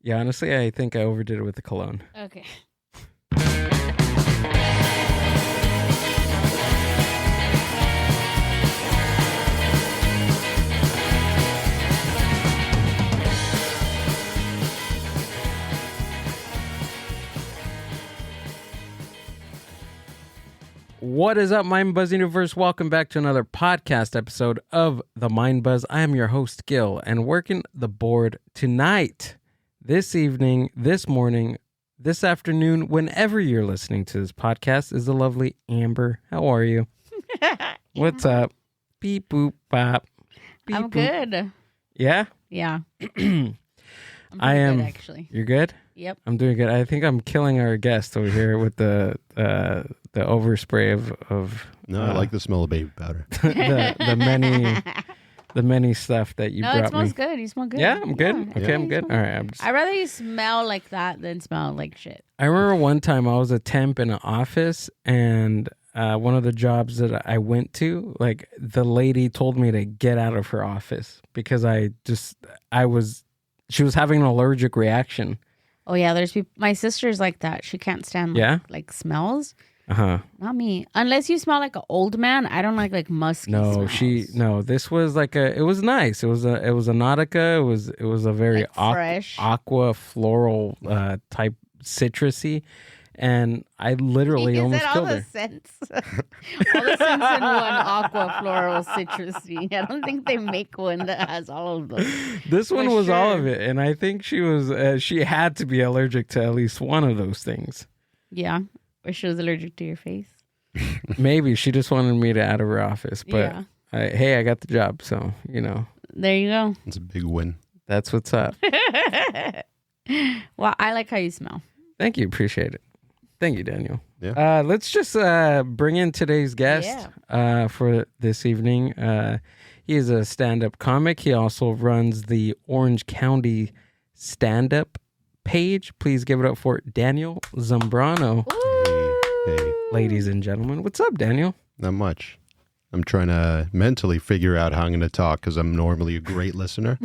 Yeah, honestly, I think I overdid it with the cologne. Okay. What is up, Mind Buzz Universe? Welcome back to another podcast episode of The Mind Buzz. I am your host, Gil, and working the board tonight, this evening, this morning, this afternoon, whenever you're listening to this podcast, is the lovely Amber. How are you? What's up? Beep, boop, bop. Beep, I'm boop. good. Yeah? Yeah. I am. Good, actually. You're good? Yep. I'm doing good. I think I'm killing our guest over here with the overspray of No, I like the smell of baby powder. the many stuff that you No, brought it smells me. good. You smell good. Yeah, I'm good. Yeah, Okay, I'm good. All right. I'd rather you smell like that than smell like shit. I remember one time I was a temp in an office, and one of the jobs that I went to, like the lady told me to get out of her office because she was having an allergic reaction. Oh yeah, there's people. My sister's like that. She can't stand like smells. Not me. Unless you smell like an old man. I don't like musky smells. This was like it was nice. It was a Nautica. It was a very Like fresh. aqua floral type citrusy, and I literally almost killed her. Scents? All the scents in one aqua floral citrusy. I don't think they make one that has all of those. This one was all of it, and I think she had to be allergic to at least one of those things. Yeah. Or she was allergic to your face. Maybe she just wanted me to out of her office, but Yeah. I got the job, so There you go. It's a big win. that's what's up. Well, I like how you smell. Thank you, appreciate it. Thank you, Daniel. Yeah. Let's just bring in today's guest for this evening. He is a stand-up comic. He also runs the Orange County Standup page. Please give it up for Daniel Zambrano. Hey, Ladies and gentlemen, what's up, Daniel? not much. I'm trying to mentally figure out how I'm going to talk because I'm normally a great listener.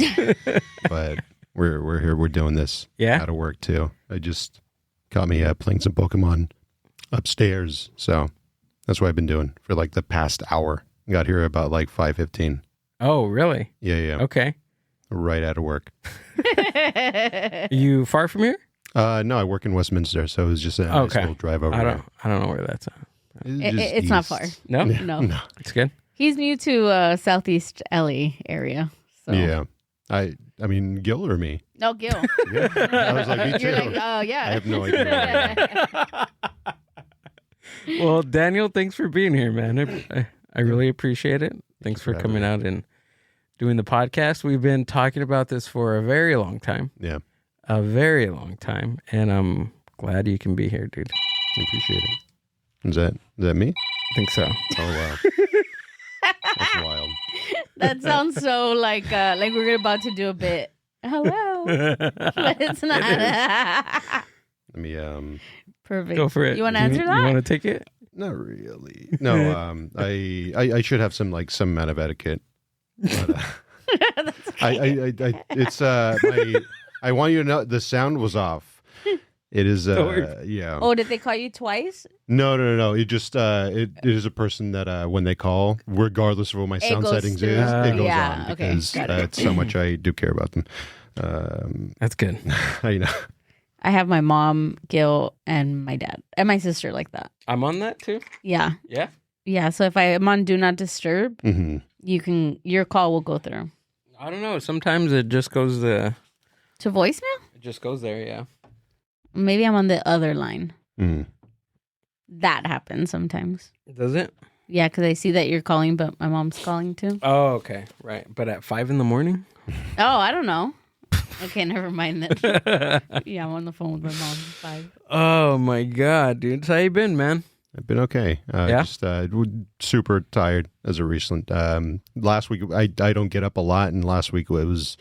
But we're here. We're doing this out of work too. I just caught me playing some Pokemon upstairs. So that's what I've been doing for like the past hour. Got here about like 5:15. Oh, really? Yeah. Okay. Right out of work. You far from here? No, I work in Westminster, so it was just a nice little drive over there. I don't know where that's at. It's not far. No? No. It's good. He's new to Southeast LA area. So. Yeah. I mean, Gil or me? No, Gil. Yeah. I was like, me too. You're like, oh, yeah. I have no idea. Well, Daniel, thanks for being here, man. I really appreciate it. Thanks for coming out and doing the podcast. We've been talking about this for a very long time. Yeah. A very long time. And I'm glad you can be here, dude. I appreciate it. Is that me? I think so. Oh, wow. That's wild. That sounds so like we're about to do a bit. Hello. But it's not. Let me, Perfect. Go for it. You want to answer that? You want to take it? not really. No, I should have some amount of etiquette. But, I want you to know the sound was off. It is, yeah. Oh, did they call you twice? No. It just, it is a person that when they call, regardless of what my sound settings through. is, it goes Yeah, on okay, because got it. that's how much I do care about them. That's good. I know. I have my mom, Gil, and my dad, and my sister like that. I'm on that too? Yeah. Yeah? Yeah, so if I am on Do Not Disturb, your call will go through. I don't know. Sometimes it just goes To voicemail? It just goes there, yeah. Maybe I'm on the other line. Mm. That happens sometimes. Does it? Yeah, because I see that you're calling, but my mom's calling too. Oh, okay. Right. But at 5 a.m? Oh, I don't know. Okay, never mind then. Yeah, I'm on the phone with my mom at 5. Oh, my God, dude. So how you been, man? I've been okay. Yeah? Just super tired as of recent. Last week, I don't get up a lot, and last week it was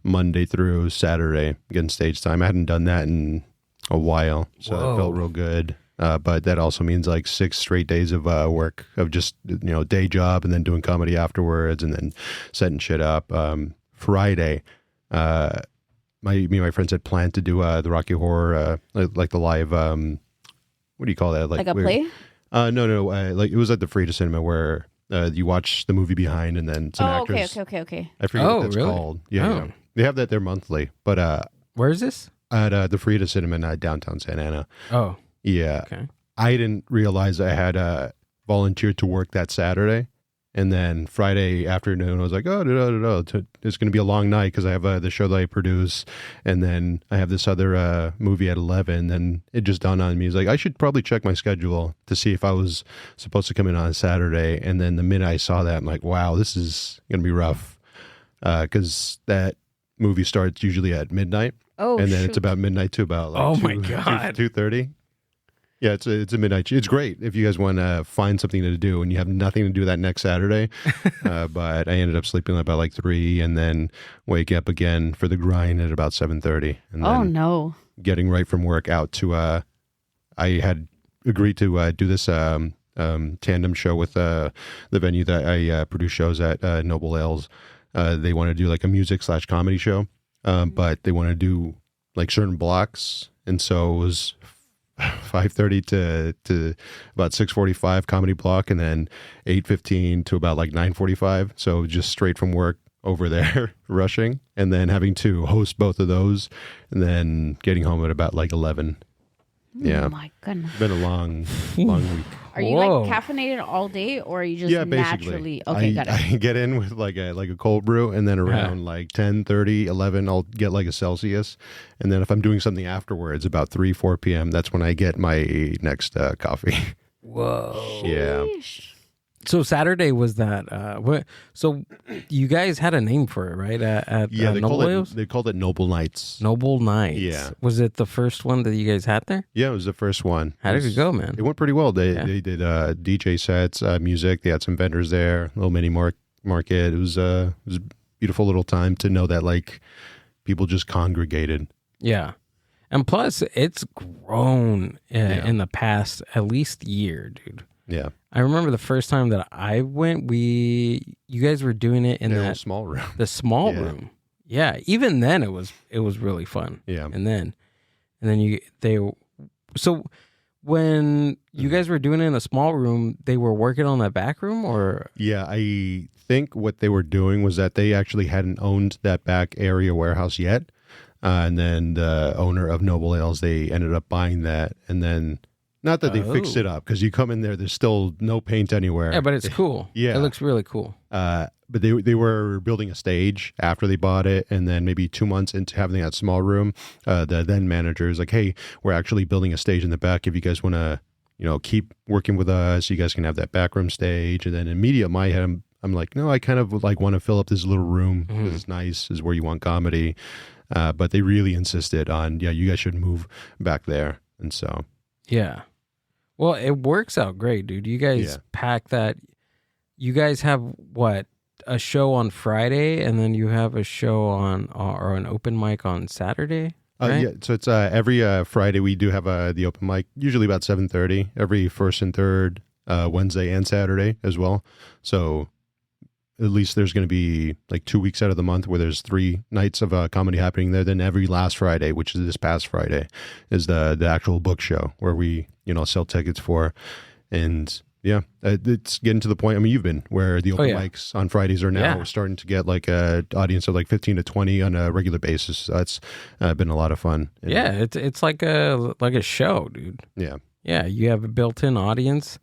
Monday through Saturday getting stage time. I hadn't done that in a while, so it felt real good. But that also means like 6 straight days of work, of just, day job and then doing comedy afterwards and then setting shit up. Friday, me and my friends had planned to do the Rocky Horror, like the live. What do you call that? Like a play? No. Like it was at the Frida Cinema where you watch the movie behind, and then some actors. Okay. I forget what that's called. Yeah, they have that there monthly. But where is this? At the Frida Cinema in downtown Santa Ana. Oh, yeah. Okay. I didn't realize I had volunteered to work that Saturday. And then Friday afternoon, I was like, it's going to be a long night because I have the show that I produce. And then I have this other movie at 11. And it just dawned on me. It's like, I should probably check my schedule to see if I was supposed to come in on a Saturday. And then the minute I saw that, I'm like, wow, this is going to be rough. Because that movie starts usually at midnight. Oh, and then it's about midnight to about like my God. 2:30. Yeah, it's a midnight. It's great if you guys want to find something to do and you have nothing to do that next Saturday. But I ended up sleeping about like 3 and then wake up again for the grind at about 7:30. And then getting right from work out to I had agreed to do this tandem show with the venue that I produce shows at, Noble Ales. They want to do like a music/comedy show, but they want to do like certain blocks, and so it was 5:30 to about 6:45 comedy block, and then 8:15 to about like 9:45. So just straight from work over there rushing, and then having to host both of those, and then getting home at about like 11. Yeah. Oh my goodness. It's been a long week. Are you like caffeinated all day, or are you just naturally? Okay, got it. I get in with like a cold brew, and then around like 10:30, 11, I'll get like a Celsius, and then if I'm doing something afterwards, about 3, 4 p.m., that's when I get my next coffee. Whoa. Yeah. So Saturday was that? So you guys had a name for it, right? They called it Noble Nights. Noble Nights. Yeah. Was it the first one that you guys had there? Yeah, it was the first one. How did it go, man? It went pretty well. They did DJ sets, music. They had some vendors there, a little mini market. It was a beautiful little time to know that like people just congregated. Yeah. And plus, it's grown in the past at least year, dude. Yeah. I remember the first time that I went, you guys were doing it in that small room. The small room. Yeah. Even then it was really fun. Yeah. And then so when you guys were doing it in a small room, they were working on that back room, or? Yeah, I think what they were doing was that they actually hadn't owned that back area warehouse yet. And then the owner of Noble Ales, they ended up buying that, and then not that they fixed it up, because you come in there's still no paint anywhere. Yeah, but it's cool. Yeah. It looks really cool. But they were building a stage after they bought it, and then maybe 2 months into having that small room, the then manager is like, hey, we're actually building a stage in the back. If you guys want to, keep working with us, you guys can have that back room stage. And then immediately in my head, I'm like, no, I kind of like want to fill up this little room. Because it's nice, is where you want comedy. But they really insisted on, you guys should move back there. And so. Yeah. Well, it works out great, dude. You guys pack that. You guys have what? A show on Friday, and then you have a show or an open mic on Saturday, right? Yeah, so it's every Friday we do have the open mic, usually about 7:30, every first and third Wednesday and Saturday as well. So at least there's going to be like 2 weeks out of the month where there's 3 nights of comedy happening there. Then every last Friday, which is this past Friday, is the actual book show where we sell tickets for. And yeah, it's getting to the point. I mean, you've been where the open mics on Fridays are now starting to get like a audience of like 15 to 20 on a regular basis. So that's been a lot of fun. Yeah, it's like a show, dude. Yeah. Yeah, you have a built-in audience,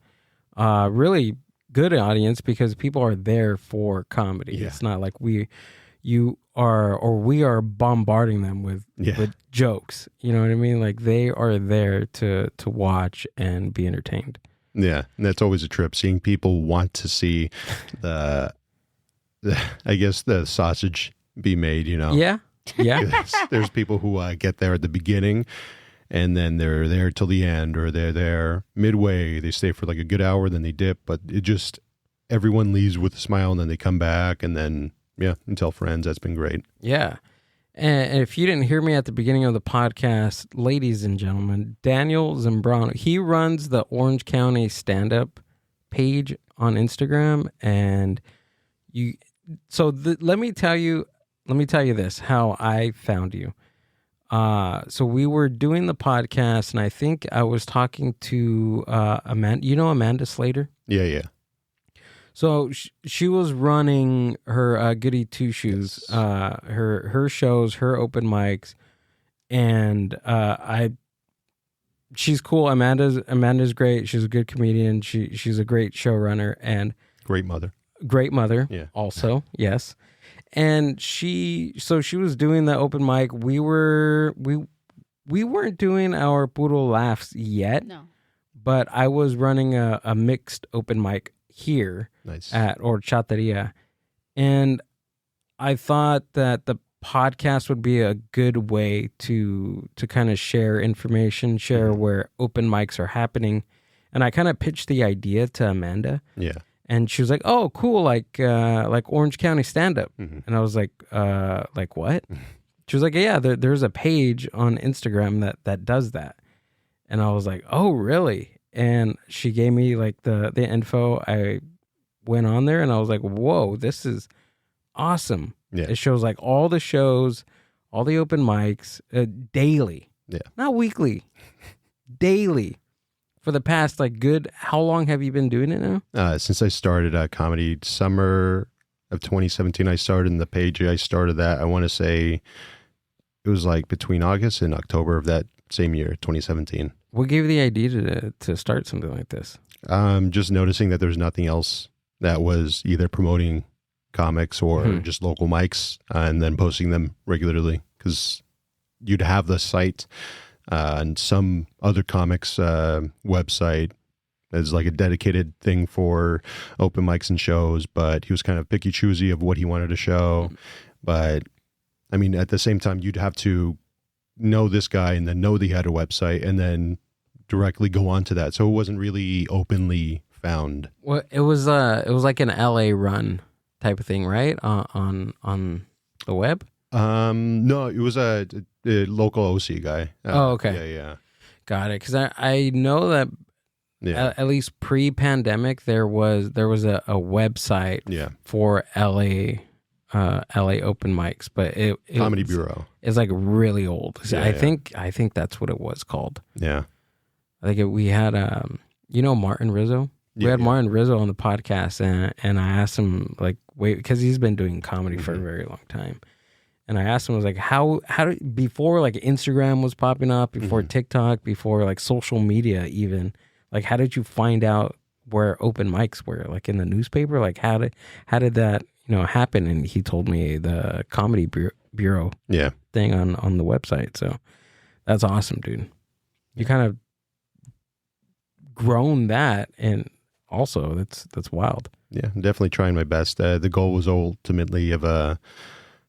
really good audience, because people are there for comedy. Yeah. It's not like we are bombarding them with jokes. You know what I mean? Like they are there to watch and be entertained. Yeah, and that's always a trip, seeing people want to see the sausage be made, Yeah. There's people who get there at the beginning, and then they're there till the end, or they're there midway. They stay for like a good hour, then they dip, but everyone leaves with a smile, and then they come back, and then, and tell friends. That's been great. Yeah. And if you didn't hear me at the beginning of the podcast, ladies and gentlemen, Daniel Zambrano, he runs the Orange County Standup page on Instagram. And let me tell you this, how I found you. So we were doing the podcast, and I think I was talking to Amanda. You know Amanda Slater? Yeah. So she was running her Goody Two Shoes, her shows, her open mics, and she's cool. Amanda's great. She's a good comedian. She's a great showrunner and great mother. Great mother. Yeah. Also, yes. And she was doing the open mic. We weren't doing our Puro Laughs yet. No. But I was running a mixed open mic here at Horchateria. And I thought that the podcast would be a good way to kind of share information, share where open mics are happening. And I kind of pitched the idea to Amanda. Yeah. And she was like, "Oh, cool, like Orange County Standup." And I was like what? She was like, "Yeah, there's a page on Instagram that does that." And I was like, "Oh, really?" And she gave me like the info. I went on there and I was like, "Whoa, this is awesome." Yeah. It shows like all the shows, all the open mics, daily. Yeah. Not weekly. Daily. For the past how long have you been doing it now? Since I started comedy, summer of 2017, I started in the page. I started that, I want to say it was like between August and October of that same year, 2017. What gave you the idea to start something like this? Just noticing that there's nothing else that was either promoting comics or just local mics and then posting them regularly, because you'd have the site and some other comics website as like a dedicated thing for open mics and shows, but he was kind of picky choosy of what he wanted to show. But I mean, at the same time, you'd have to know this guy and then know that he had a website and then directly go on to that. So it wasn't really openly found. Well, it was like an LA run type of thing, right? On the web? No, it was a local OC guy. Oh, okay. Yeah. Got it. Because I know that at least pre-pandemic there was a website for LA open mics, but it Comedy Bureau. It's like really old. Yeah, I think that's what it was called. Yeah. I think we had Martin Rizzo. We had Martin Rizzo on the podcast, and I asked him because he's been doing comedy for a very long time. And I asked him, I was like, how before like Instagram was popping up, before TikTok, before like social media even, like how did you find out where open mics were? Like in the newspaper? Like how did that happen? And he told me the Comedy Bureau thing on the website. So that's awesome, dude. You kind of grown that, and also that's wild. Yeah, definitely trying my best. The goal was ultimately of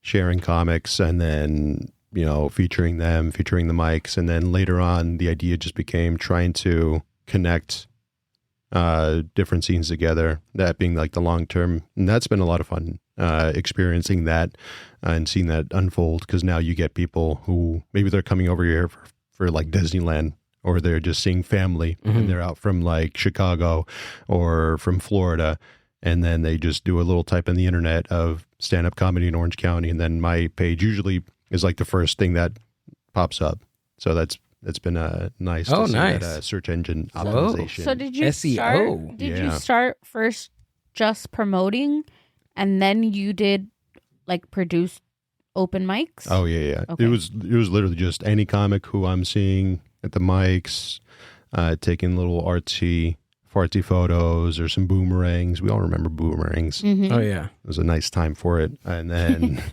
sharing comics and then, featuring the mics. And then later on, the idea just became trying to connect different scenes together, that being like the long term. And that's been a lot of fun, experiencing that and seeing that unfold, because now you get people who maybe they're coming over here for like Disneyland, or they're just seeing family and they're out from like Chicago or from Florida. And then they just do a little type in the internet of stand-up comedy in Orange County. And then my page usually is like the first thing that pops up. So that's been nice to see that search engine optimization. So did you SEO? You start first just promoting, and then you did like produce open mics? Oh, yeah. Okay. It was literally just any comic who I'm seeing at the mics, taking little artsy fartsy photos or some boomerangs. We all remember boomerangs. Mm-hmm. Oh yeah, it was a nice time for it. And then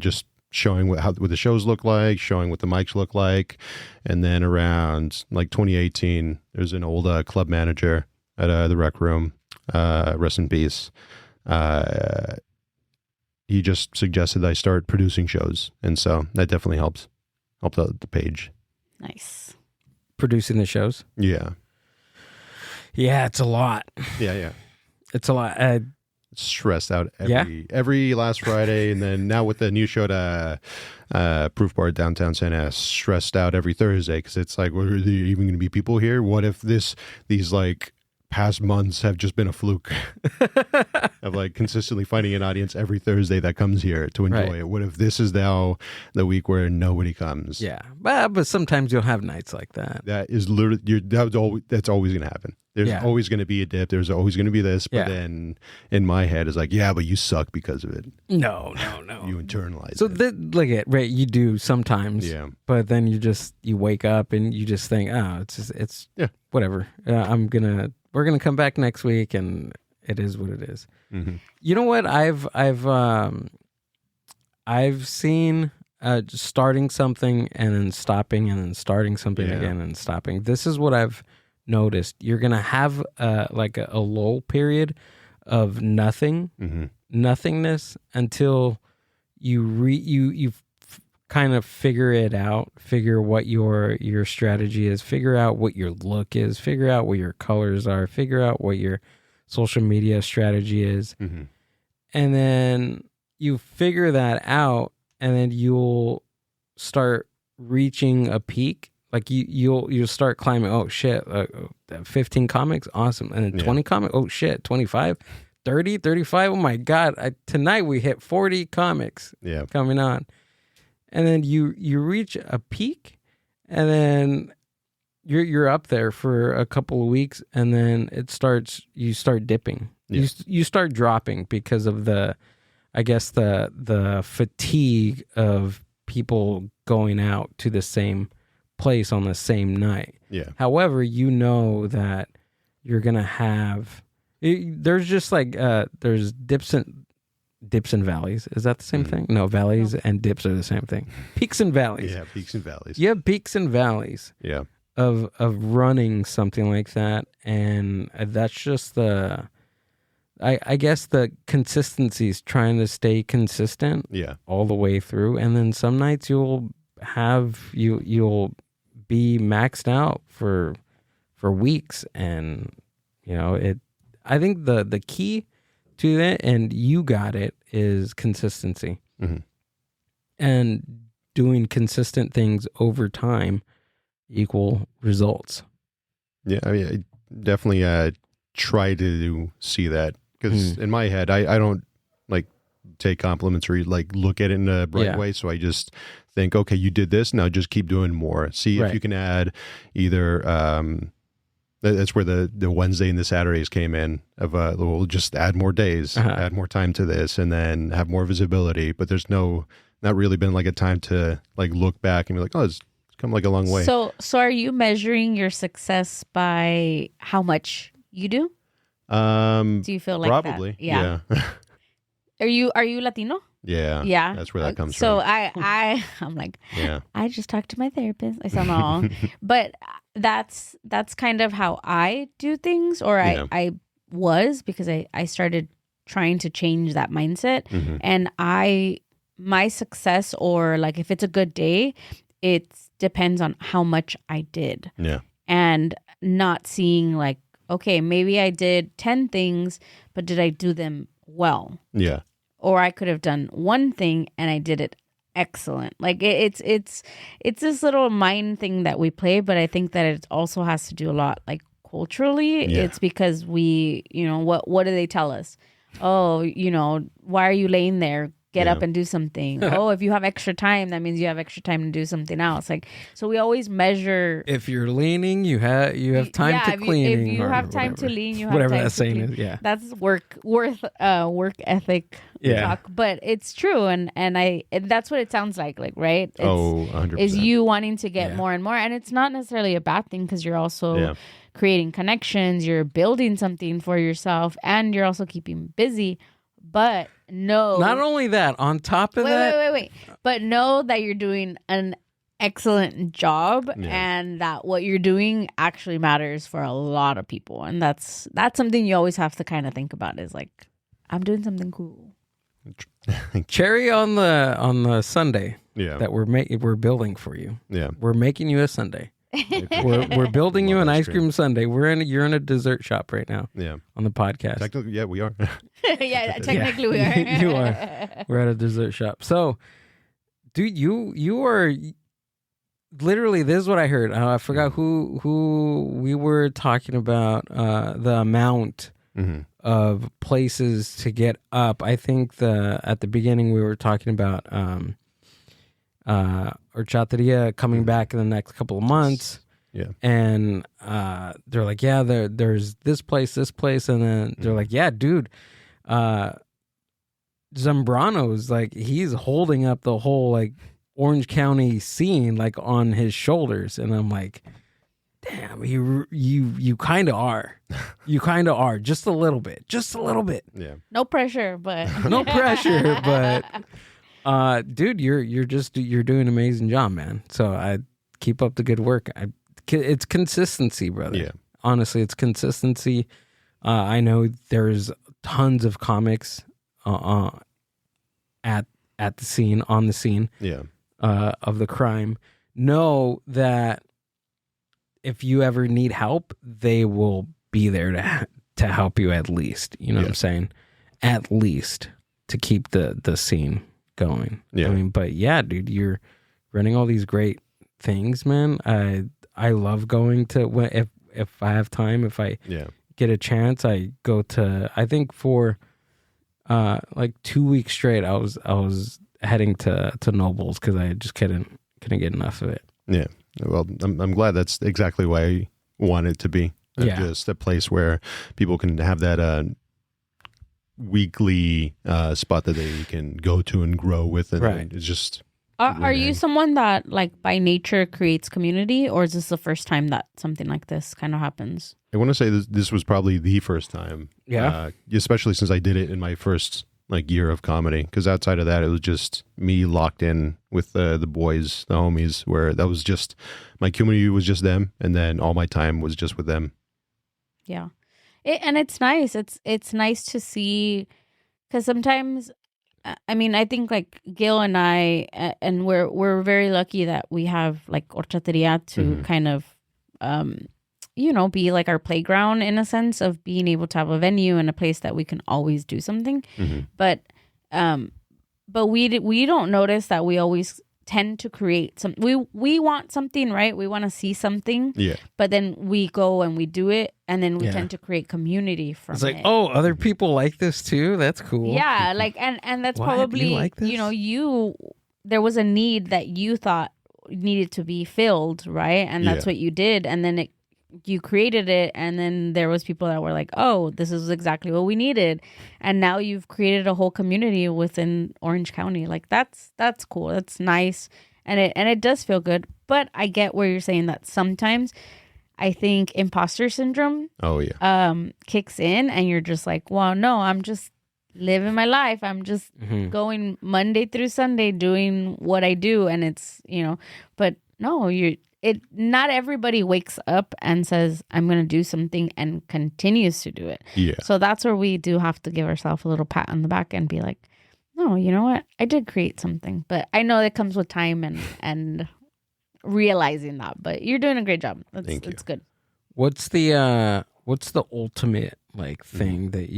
just showing what the shows look like, showing what the mics look like. And then around like 2018, there's an old club manager at the Rec Room, rest in peace. He just suggested that I start producing shows, and so that definitely helped out the page. Nice. Producing the shows. Yeah, it's a lot. Yeah. It's a lot. Stressed out every last Friday, and then now with the new show to Proof Bar downtown Santa, stressed out every Thursday, because it's like, what, are there even going to be people here? What if these like past months have just been a fluke of like consistently finding an audience every Thursday that comes here to enjoy it. What if this is now the week where nobody comes? Yeah, but sometimes you'll have nights like that. That is literally that's always going to happen. There's always going to be a dip. There's always going to be this. But then in my head, it's like, yeah, but you suck because of it. No. You internalize so it. Look at right. You do sometimes. Yeah. But then you wake up and you just think, oh, it's whatever. We're gonna come back next week, and it is what it is. Mm-hmm. You know what? I've seen starting something and then stopping and then starting something again and stopping. This is what I've noticed. You're gonna have like a lull period of nothingness until you kind of figure it out, figure what your strategy is, figure out what your look is, figure out what your colors are, figure out what your social media strategy is. Mm-hmm. And then you figure that out, and then you'll start reaching a peak. Like you'll start climbing. Oh shit, 15 comics, awesome. And then 20 comics, oh shit, 25, 30, 35. Oh my God, tonight we hit 40 comics coming on. And then you reach a peak, and then you're up there for a couple of weeks, and then you start dipping. Yeah. You start dropping because of the fatigue of people going out to the same place on the same night. Yeah. However, you know that you're gonna have there's just like there's dips and valleys. Is that the same thing? No, valleys and dips are the same thing. Peaks and valleys. Yeah, peaks and valleys. You have peaks and valleys. Yeah. Of running something like that, and that's just I guess the consistency is trying to stay consistent. Yeah. All the way through, and then some nights you'll be maxed out for weeks, and I think the key to that, and you got it, is consistency. Mm-hmm. And doing consistent things over time equal results. Yeah, I mean, I definitely try to see that, because in my head, I don't like take compliments or like look at it in a bright way. So I just think, okay, you did this, now just keep doing more. See if you can add either that's where the Wednesday and the Saturdays came in, of we'll just add more days, add more time to this, and then have more visibility. But there's not really been like a time to like look back and be like, oh, it's come like a long way. So are you measuring your success by how much you do? Do you feel like probably that? Yeah. Are you Latino? Yeah. That's where that comes from. So I'm like, I just talked to my therapist. I sound all, but that's kind of how I do things, or I was, because I started trying to change that mindset. Mm-hmm. And my success, or like if it's a good day, it depends on how much I did. Yeah. And not seeing like, okay, maybe I did 10 things, but did I do them well? Yeah. Or I could have done one thing and I did it excellent. Like it's this little mind thing that we play, but I think that it also has to do a lot like culturally. Yeah. It's because we, what do they tell us? Oh, why are you laying there? Get up and do something. Oh, if you have extra time, that means you have extra time to do something else. Like, so we always measure. If you're leaning, you have time to clean. If you have time to lean, you have whatever time that to saying clean. is. Yeah, that's work ethic talk. But it's true, and that's what it sounds like right? It's, 100%. Is you wanting to get more and more, and it's not necessarily a bad thing, because you're also creating connections, you're building something for yourself, and you're also keeping busy. But no. Not only that, on top of that. Wait. But know that you're doing an excellent job, and that what you're doing actually matters for a lot of people. And that's something you always have to kind of think about, is like, I'm doing something cool. Cherry on the Sunday that we're building for you. Yeah. We're making you a sundae. We're building you an ice cream sundae. You're in a dessert shop right now. Yeah. On the podcast. Technically, we are. Technically we are. You are. We're at a dessert shop. So, dude, you are literally, this is what I heard. I forgot who we were talking about, the amount of places to get up. I think at the beginning we were talking about horchateria coming back in the next couple of months. Yeah. And they're like, yeah, there's this place, and then they're like, yeah, dude, Zambrano's like, he's holding up the whole like Orange County scene like on his shoulders. And I'm like, damn, you kind of are. You kind of are. Just a little bit. Yeah. No pressure, but no pressure, but dude, you're doing an amazing job, man. So I keep up the good work. It's consistency, brother. Yeah. Honestly, it's consistency. I know there's tons of comics at the scene, on the scene, of the crime. Know that if you ever need help, they will be there to help you at least. You know what I'm saying? At least to keep the scene going. Yeah. I mean, but yeah, dude, you're running all these great things, man. I love going to, if I have time, if I get a chance, I go to, I think for like 2 weeks straight, I was heading to Nobles because I just couldn't get enough of it. Yeah. Well, I'm glad that's exactly why I want it to be. Just a place where people can have that weekly spot that they can go to and grow with. And it's just... Are you someone that like by nature creates community, or is this the first time that something like this kind of happens? I want to say this was probably the first time. Yeah. Especially since I did it in my first like year of comedy, because outside of that, it was just me locked in with the boys, the homies, where that was just, my community was just them. And then all my time was just with them. Yeah. And it's nice. It's nice to see, because sometimes, I mean, I think like Gil and I, and we're very lucky that we have like horchateria to kind of, be like our playground in a sense of being able to have a venue and a place that we can always do something. But we don't notice that we always tend to create some. We want something, right? We want to see something. Yeah. But then we go and we do it, and then we tend to create community from it. It's like, oh, other people like this too. That's cool. Yeah, like and that's What? probably You like this? There was a need that you thought needed to be filled, right? And that's what you did, and then you created it, and then there was people that were like, oh, this is exactly what we needed, and now you've created a whole community within Orange County. Like that's cool. That's nice, and it does feel good. But I get where you're saying that sometimes I think imposter syndrome kicks in, and you're just like, well, no, I'm just living my life. I'm just going Monday through Sunday doing what I do, and it's but no, not everybody wakes up and says, I'm going to do something and continues to do it. Yeah. So that's where we do have to give ourselves a little pat on the back and be like, no, you know what? I did create something, but I know that comes with time and realizing that, but you're doing a great job. Thank you. It's good. What's the ultimate like thing that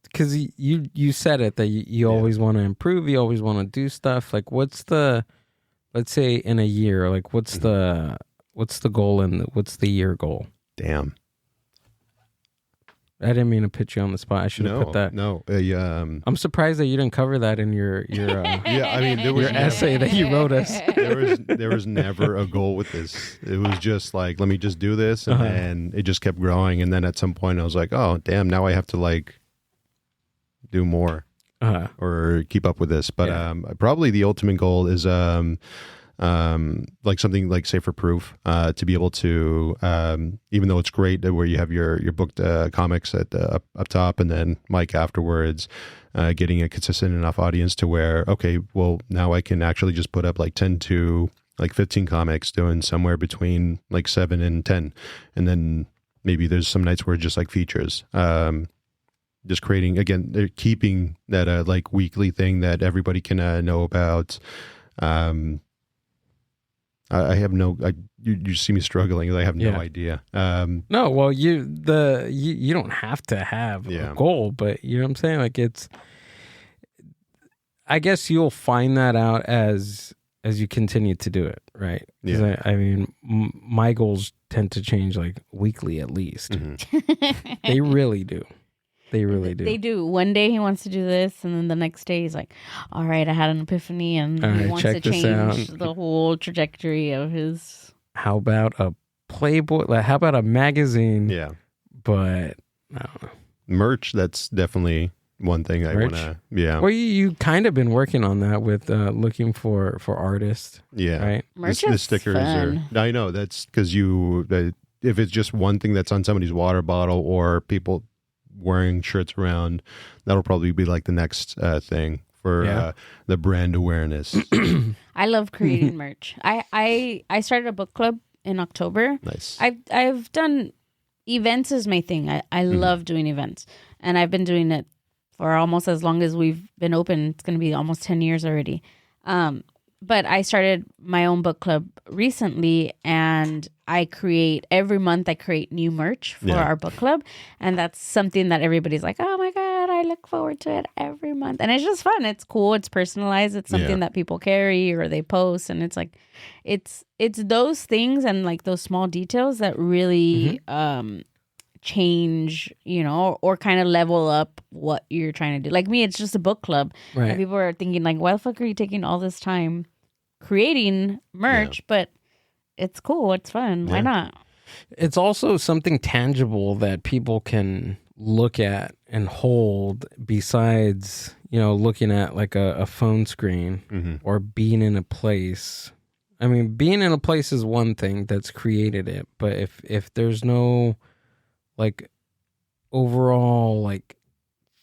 because you said it that you always want to improve, you always want to do stuff. Like what's let's say in a year, like what's the goal and what's the year goal? Damn. I didn't mean to put you on the spot. I should have put that. No. I'm surprised that you didn't cover that in your yeah, I mean, there was your essay that you wrote us. There was never a goal with this. It was just like, let me just do this, and then it just kept growing. And then at some point, I was like, oh, damn, now I have to like do more or keep up with this. But probably the ultimate goal is like something like Safer Proof, to be able to, even though it's great that where you have your booked comics at up top and then Mike afterwards, getting a consistent enough audience to where, okay, well now I can actually just put up like 10 to like 15 comics doing somewhere between like 7 and 10. And then maybe there's some nights where it's just like features, just creating, again, they're keeping that like weekly thing that everybody can know about. I have you see me struggling. I have no idea. No, well, you don't have to have a goal, but you know what I'm saying? Like I guess you'll find that out as as you continue to do it, right? Because Yeah. I mean, my goals tend to change like weekly at least. Mm-hmm. They really do. They really do. They do. One day he wants to do this, and then the next day he's like, all right, I had an epiphany, and he wants to change the whole trajectory of his... How about a Playboy? Like, how about a magazine? Yeah. But, I don't know. Merch, that's definitely one thing I want to... Yeah. Well, you kind of been working on that with looking for artists. Yeah. Right? Merch the stickers fun. I know, that's because if it's just one thing that's on somebody's water bottle or people wearing shirts around, that'll probably be like the next thing for the brand awareness. I love creating merch. I started a book club in October. Nice. I've done events as my thing. I love doing events, and I've been doing it for almost as long as we've been open. It's going to be almost 10 years already. But I started my own book club recently, and every month I create new merch for our book club. And that's something that everybody's like, oh my God, I look forward to it every month. And it's just fun. It's cool. It's personalized. It's something that people carry or they post. And it's like, it's those things and like those small details that really change, or kind of level up what you're trying to do. Like me, it's just a book club. Right. And people are thinking like, why the fuck are you taking all this time creating merch? But it's cool. It's fun. Why not? It's also something tangible that people can look at and hold besides, looking at like a phone screen or being in a place. I mean, being in a place is one thing that's created it. But if there's no like overall like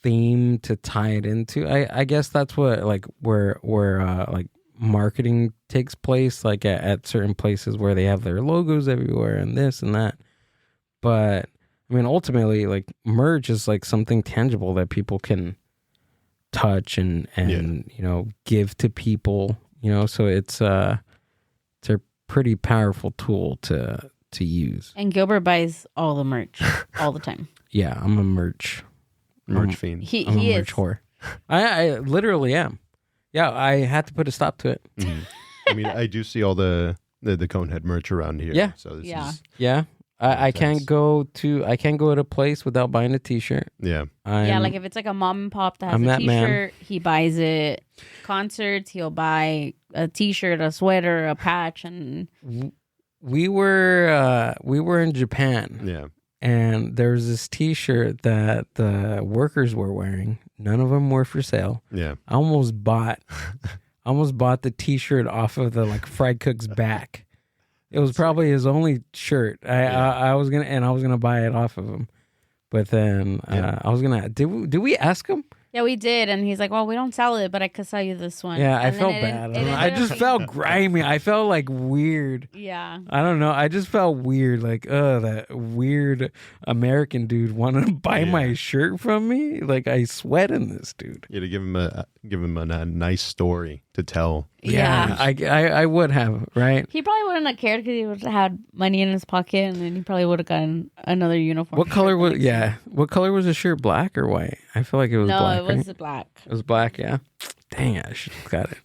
theme to tie it into, I guess that's what like where like marketing takes place, like at certain places where they have their logos everywhere and this and that. But I mean, ultimately, like merch is like something tangible that people can touch and give to people, so it's a pretty powerful tool to use. And Gilbert buys all the merch all the time. Yeah, I'm a merch fiend. I'm he a merch whore. I literally am. Yeah, I had to put a stop to it. I mean, I do see all the Conehead merch around here. Yeah. So this is I can't go to a place without buying a t-shirt. Yeah. Like if it's like a mom and pop that has a t-shirt, he buys it. Concerts, he'll buy a t-shirt, a sweater, a patch, and we were in Japan. Yeah. And there was this t-shirt that the workers were wearing. None of them were for sale. Yeah. I almost bought the t-shirt off of the like fried cook's back. It was probably his only shirt. I was gonna buy it off of him, but then I was gonna. Did we ask him? Yeah, we did, and he's like, "Well, we don't sell it, but I could sell you this one." Yeah, and I felt bad. I just felt grimy. I felt like weird. Yeah. I don't know. I just felt weird. Like, that weird American dude wanted to buy my shirt from me. Like, I sweat in this dude. Yeah, to give him a nice story to tell. Yeah, I would have, right? He probably wouldn't have cared because he would have had money in his pocket, and then he probably would have gotten another uniform. What color was? Yeah, what color was the shirt? Black or white? I feel like it was black. No, it was black. It was black. Yeah. Dang it! I should have got it.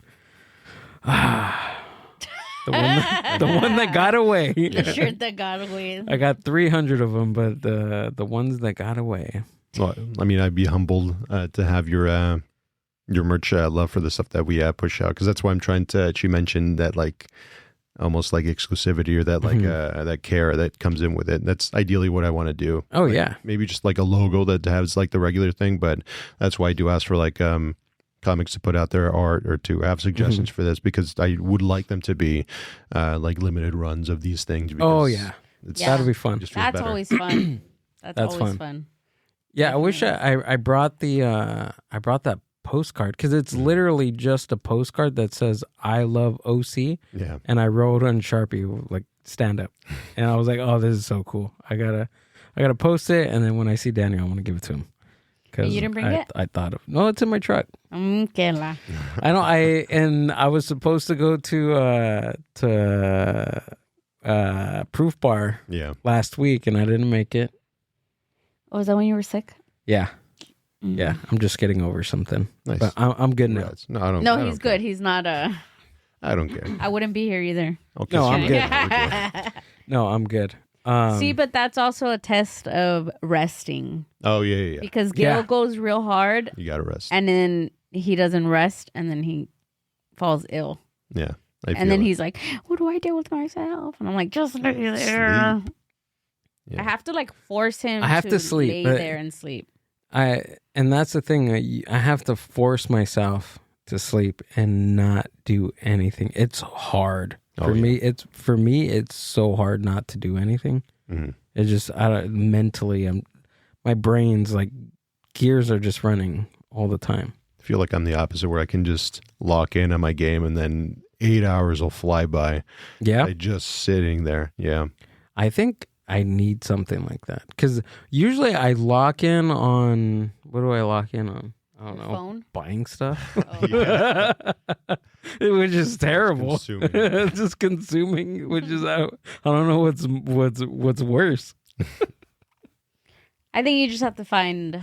The one that got away. The shirt that got away. I got 300 of them, but the ones that got away. Well, I mean, I'd be humbled to have your merch love for the stuff that we push out, because that's why I'm trying to. She mentioned that like almost like exclusivity or that like that care that comes in with it. That's ideally what I want to do. Oh like, yeah, maybe just like a logo that has like the regular thing, but that's why I do ask for like comics to put out their art or to have suggestions for this, because I would like them to be like limited runs of these things. Oh yeah, that'll be fun. That's always fun. That's always fun. Yeah, I wish I brought that postcard, because it's literally just a postcard that says "I love OC." Yeah, and I wrote on Sharpie like "stand up," and I was like, "Oh, this is so cool! I gotta post it." And then when I see Daniel, I want to give it to him. You didn't bring it? I thought of it's in my truck. Okay. I was supposed to go to Proof Bar last week, and I didn't make it. Oh, is that when you were sick? Yeah. Yeah, I'm just getting over something. Nice. But I'm good now. No, I don't. No, he's good. He's not I don't care. I wouldn't be here either. No, I'm good. No, I'm good. See, but that's also a test of resting. Oh, yeah. Because Gil goes real hard. You got to rest. And then he doesn't rest, and then he falls ill. Yeah. And then he's like, what do I do with myself? And I'm like, just lay there. Yeah. I have to like force him to sleep, lay there and sleep. And that's the thing. I have to force myself to sleep and not do anything. It's hard. For me, it's so hard not to do anything. Mm-hmm. It's just mentally, my brain's like gears are just running all the time. I feel like I'm the opposite, where I can just lock in on my game and then 8 hours will fly by. Yeah, by just sitting there. Yeah, I think I need something like that because usually I lock in on, what do I lock in on? I don't know. Phone? Buying stuff. Which is terrible. Just consuming, which is I don't know what's worse. I think you just have to find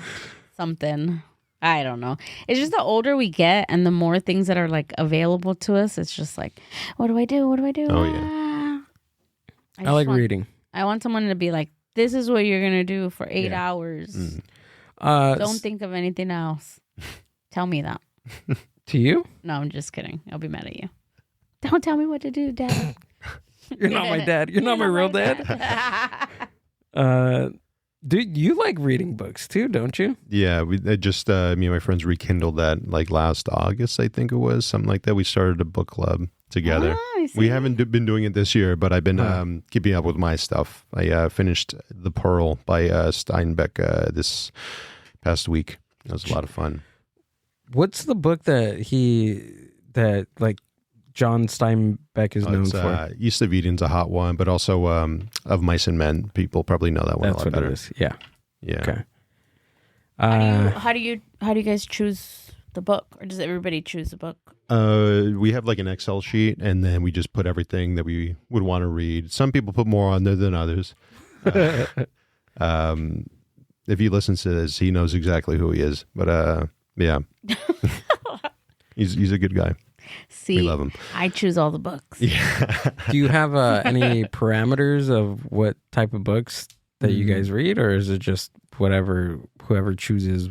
something. I don't know. It's just the older we get and the more things that are like available to us, it's just like, what do I do? What do I do? Oh yeah. I like reading. I want someone to be like, this is what you're gonna do for 8 hours. Don't think of anything else. Tell me that. To you? No, I'm just kidding. I'll be mad at you. Don't tell me what to do, Dad. You're not my dad. You're not my real dad. Dude, you like reading books too, don't you? Yeah, me and my friends rekindled that like last August, I think it was, something like that. We started a book club together. Oh, we haven't been doing it this year, but I've been keeping up with my stuff. I finished The Pearl by Steinbeck this past week. It was a lot of fun. What's the book that John Steinbeck is known for? East of Eden's a hot one, but also Of Mice and Men. People probably know that one a lot better. It is. Yeah. Yeah. Okay. How do you guys choose the book, or does everybody choose the book? We have like an Excel sheet, and then we just put everything that we would want to read. Some people put more on there than others. If he listens to this, he knows exactly who he is. But yeah, he's a good guy. See, we love him. I choose all the books. Yeah. Do you have any parameters of what type of books that you guys read, or is it just whoever chooses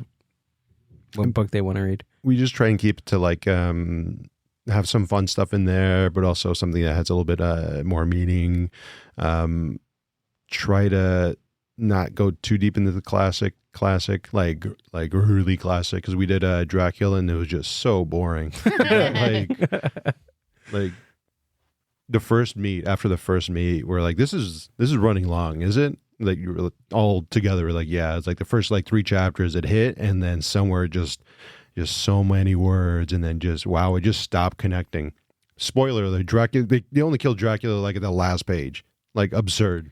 what book they want to read? We just try and keep it to like have some fun stuff in there, but also something that has a little bit more meaning. Try to not go too deep into the classic, like really classic, because we did Dracula and it was just so boring. like the first meet, after the first meet, we're like, this is running long, is it? Like you were all together, we're like, yeah, it's like the first like 3 chapters it hit, and then somewhere just so many words, and then just wow, it just stopped connecting. Spoiler, like Dracula, they only killed Dracula like at the last page, like absurd.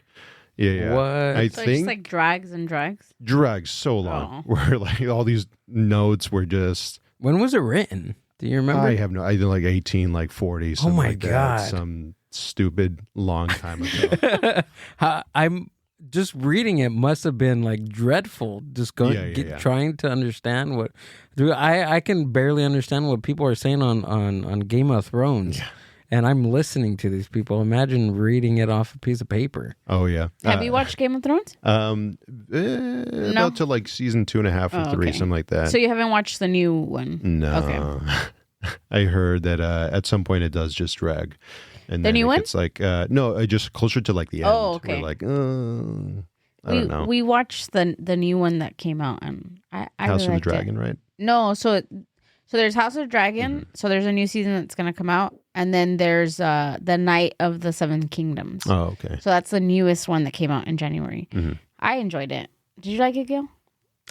Yeah. What? I so think just like drags so long. Where like all these notes were just. When was it written? Do you remember? I have no. I did like 1840. Oh my like God! Some stupid long time ago. I'm just reading it. Must have been like dreadful. Just going, trying to understand what. Dude, I can barely understand what people are saying on Game of Thrones. Yeah. And I'm listening to these people. Imagine reading it off a piece of paper. Oh, yeah. Have you watched Game of Thrones? No. About to like season 2.5 or 3, something like that. So you haven't watched the new one? No. Okay. I heard that at some point it does just drag. And the new one? It's like, no, just closer to like the end. Oh, okay. We're like, I don't know. We watched the new one that came out. And I House really of the Dragon, right? No, so there's House of the Dragon. So there's a new season that's going to come out. And then there's the Night of the Seven Kingdoms. Oh, okay. So that's the newest one that came out in January. Mm-hmm. I enjoyed it. Did you like it, Gil?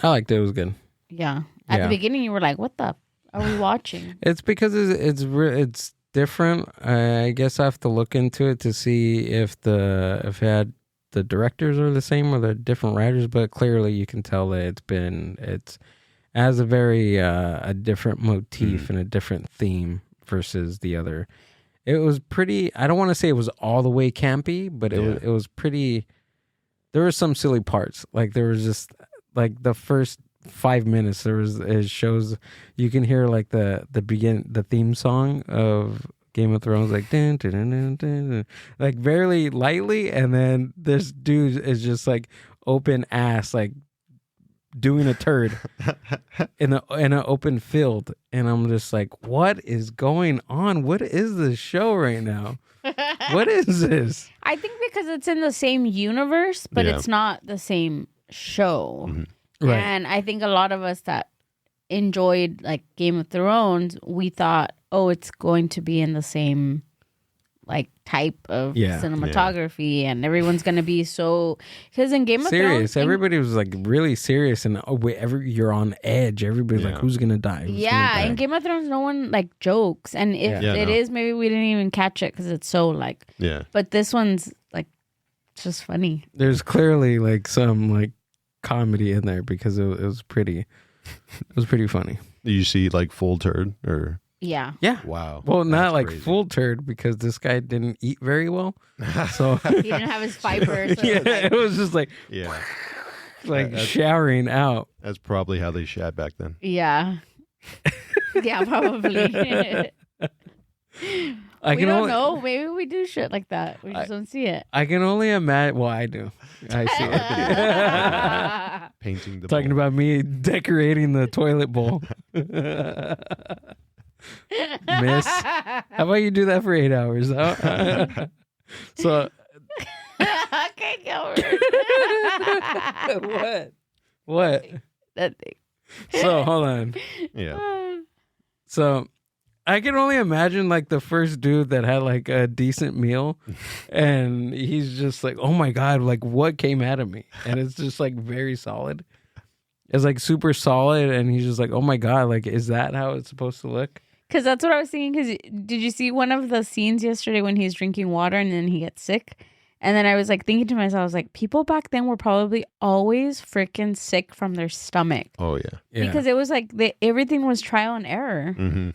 I liked it. It was good. Yeah. At the beginning, you were like, "What the are we watching?" It's because it's different. I guess I have to look into it to see if it had the directors are the same or the different writers. But clearly, you can tell that it has a very a different motif and a different theme versus the other. It was pretty. I don't want to say it was all the way campy, but it was pretty. There were some silly parts. Like there was just like the first 5 minutes. It shows you can hear like the theme song of Game of Thrones, like dun, dun, dun, dun, dun, dun, like very lightly, and then this dude is just like open ass, like doing a turd in an open field, and I'm just like, what is going on? What is this show right now? What is this? I think because it's in the same universe, but it's not the same show. Mm-hmm. Right. And I think a lot of us that enjoyed like Game of Thrones, we thought, oh, it's going to be in the same like type of cinematography, and everyone's gonna be so, because in Game of serious. Thrones, everybody was like really serious, and you're on edge. Everybody's like, who's gonna die? Who's gonna die? In Game of Thrones, no one like jokes, and if it is, maybe we didn't even catch it because it's so like. Yeah. But this one's like just funny. There's clearly like some like comedy in there because it was pretty. It was pretty funny. Did you see like full turd or? Yeah. Wow. Well, not like crazy. full turd because this guy didn't eat very well, so he didn't have his fiber. So it was just like showering out. That's probably how they shat back then. Yeah. Yeah, probably. We don't know. Maybe we do shit like that. We just don't see it. I can only imagine. Well, I do. I see it. Painting the Talking bowl. about me decorating the toilet bowl. Miss, how about you do that for 8 hours? So, Okay, Gilbert. what? That thing. So hold on. Yeah. So I can only imagine like the first dude that had like a decent meal, and he's just like, oh my God, like what came out of me? And it's just like very solid. It's like super solid, and he's just like, oh my God, like is that how it's supposed to look? Because that's what I was thinking. Because did you see one of the scenes yesterday when he's drinking water and then he gets sick? And then I was like thinking to myself, I was like, people back then were probably always freaking sick from their stomach. Oh yeah. Because it was like everything was trial and error. Mm-hmm.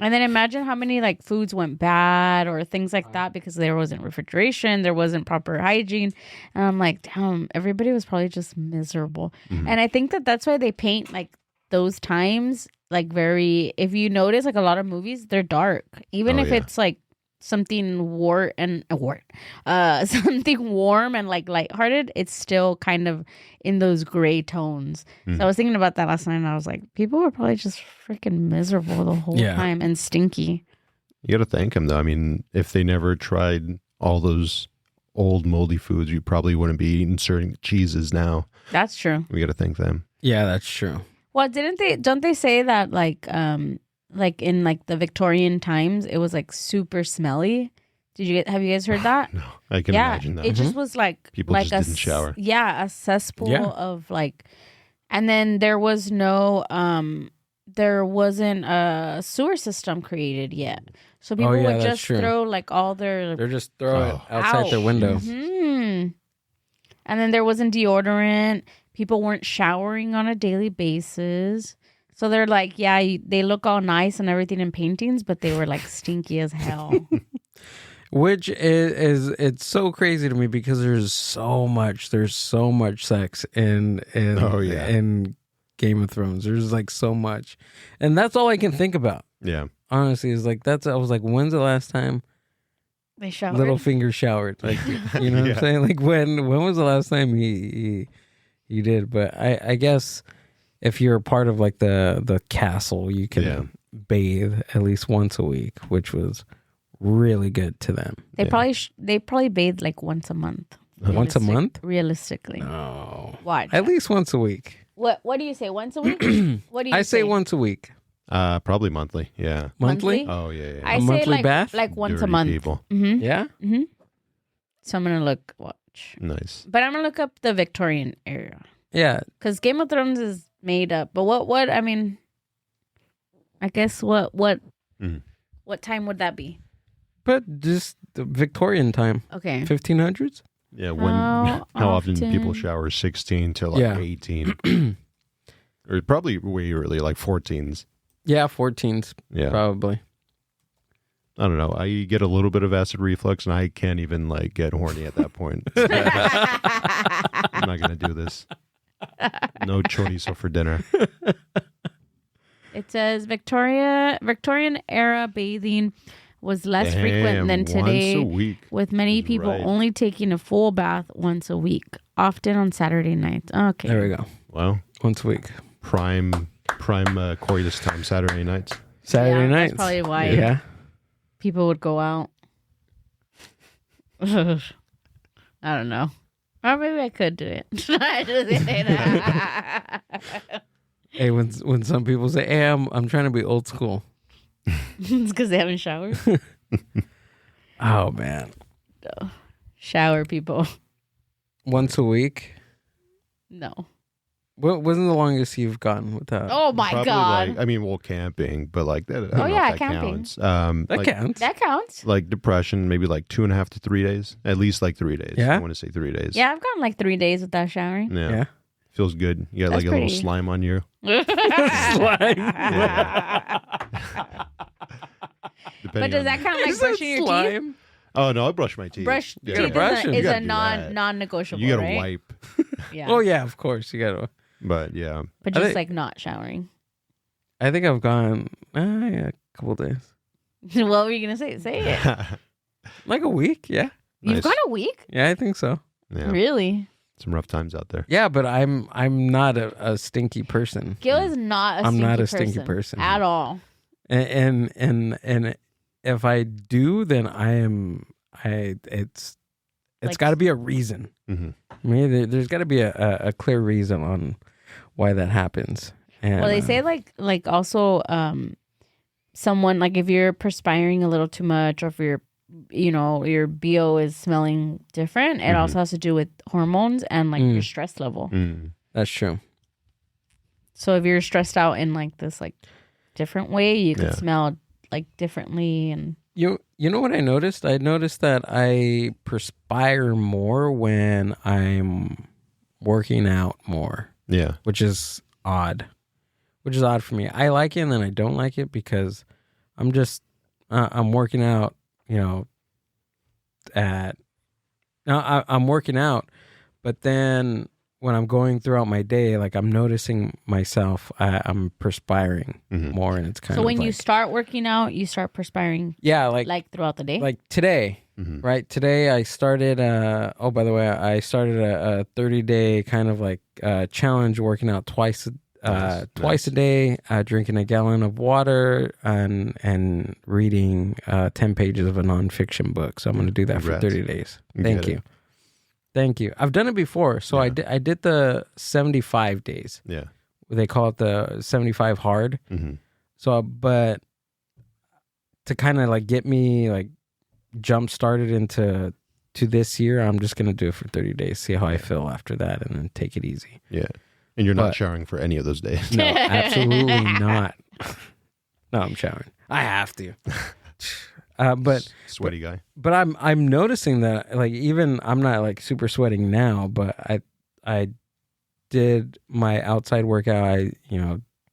And then imagine how many like foods went bad or things like that because there wasn't refrigeration, there wasn't proper hygiene. And I'm like, damn, everybody was probably just miserable. Mm-hmm. And I think that that's why they paint like those times like very, if you notice like a lot of movies, they're dark. Even if it's like something something warm and like lighthearted, it's still kind of in those gray tones. So I was thinking about that last night, and I was like, people were probably just freaking miserable the whole time and stinky. You got to thank them though. I mean, if they never tried all those old moldy foods, you probably wouldn't be eating certain cheeses now. That's true. We got to thank them. Yeah, that's true. Well, don't they say that like in like the Victorian times it was like super smelly? Have you guys heard that? No, I can imagine that. It just was like people like just didn't shower. Yeah, a cesspool of like, and then there wasn't a sewer system created yet, so people would just throw like all their. They're just throw it outside their window. Mm-hmm. And then there wasn't deodorant. People weren't showering on a daily basis. So they're like, they look all nice and everything in paintings, but they were like stinky as hell. Which is it's so crazy to me because there's so much sex in Game of Thrones. There's like so much, and that's all I can think about. Yeah, honestly, is like I was like, when's the last time they showered? Littlefinger showered? Like, you know what I'm saying? Like when was the last time he did? But I guess if you're a part of like the castle, you can bathe at least once a week, which was really good to them. They probably bathe like once a month. Once a month? Realistically. No. What? At least once a week. What do you say? Once a week? What do you I say once a week. Probably monthly. Yeah. Monthly? Oh yeah. I say monthly bath? like once Dirty a month. People. Mm-hmm. Yeah? Mm-hmm. So I'm gonna watch. Nice. But I'm gonna look up the Victorian era. Yeah. Because Game of Thrones is made up. But what I mean, I guess what time would that be? But just the Victorian time. Okay. 1500s? Yeah, how often people shower? 16 to like 18. Or probably way early, like 14s. Yeah, 14s. Yeah. Probably. I don't know. I get a little bit of acid reflux and I can't even like get horny at that point. I'm not going to do this. No chorizo for dinner. It says Victorian era bathing was less frequent than today, once a week. with many people only taking a full bath once a week, often on Saturday nights. Okay. There we go. Wow. Once a week. Prime coitus time, Saturday nights. Saturday nights. That's probably why people would go out. I don't know. Or maybe I could do it. I just say that. Hey, when some people say, "Hey, I'm trying to be old school," it's because they haven't showered. Oh man, No. Shower people. Once a week. No. What wasn't the longest you've gone without? Oh my Probably God. camping, but like that. I don't Oh, know yeah, if that camping. counts. That counts. That counts. Like depression, maybe like 2.5 to 3 days. At least like 3 days. Yeah? I want to say 3 days. Yeah, I've gone like 3 days without showering. Yeah. Feels good. You got That's like a little pretty. slime on you. Slime. But does that count like Is that brushing your teeth? slime? Oh no, I brush my teeth. Brush Yeah. teeth brush 'em. is You a gotta do that. non-negotiable, You gotta right? wipe. Yeah. Oh yeah, of course you gotta. But yeah. But I just think- like not showering. I think I've gone a couple days, What were you going to say? Say it. like a week. Yeah, You've Nice. gone a week? yeah, I think so. Yeah. Really? Some rough times out there. Yeah, but I'm not a stinky person, Gil is not a I'm stinky not a stinky person. at all. and if I do, then it's Like- got to be a reason. Mm-hmm. I mean, there's got to be a clear reason on why that happens. And, Well, they say like also someone like if you're perspiring a little too much or if your BO is smelling different, it also has to do with hormones and like your stress level. Mm. that's true. So if you're stressed out in like this like different way, you can Yeah. smell like differently and You know what I noticed? I noticed that I perspire more when I'm working out more, Yeah. which is odd. Which is odd for me. I like it and then I don't like it because I'm just I'm working out, I'm working out, but then when I'm going throughout my day, like I'm noticing myself, I'm perspiring more, and it's kind of so when like, you start working out, you start perspiring yeah, like throughout the day. like today, right? Today I started. By the way, I started a 30-day kind of like challenge, working out twice a day, drinking a gallon of water, and reading 10 pages of a nonfiction book. So I'm going to do that Congrats. for 30 days. You Thank get you. it. Thank you. I've done it before. So I did the 75 days. Yeah. They call it the 75 hard. Mm-hmm. So, but to kind of like get me like jump started into this year, I'm just going to do it for 30 days, see how I feel after that, and then take it easy. Yeah. And you're not But- showering for any of those days. No, absolutely not. No, I'm showering. I have to. But Sweaty guy. but I'm noticing that like even I'm not like super sweating now, but I did my outside workout. I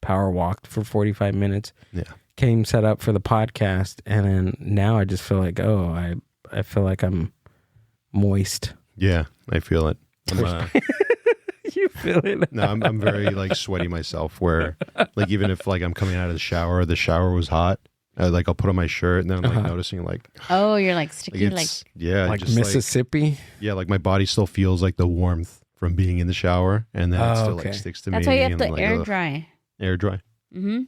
power walked for 45 minutes. Yeah. Came set up for the podcast, and then now I just feel like I feel like I'm moist. Yeah. I feel it. You feel it? No, I'm very like sweaty myself where like even if like I'm coming out of the shower was hot, like I'll put on my shirt and then I'm like noticing like Oh, you're like sticky, like it's yeah, Like just Mississippi. like my body still feels like the warmth from being in the shower and then it still okay. like sticks to that's me. why you have and to I'm like, air ugh. dry. Air dry. Mm-hmm.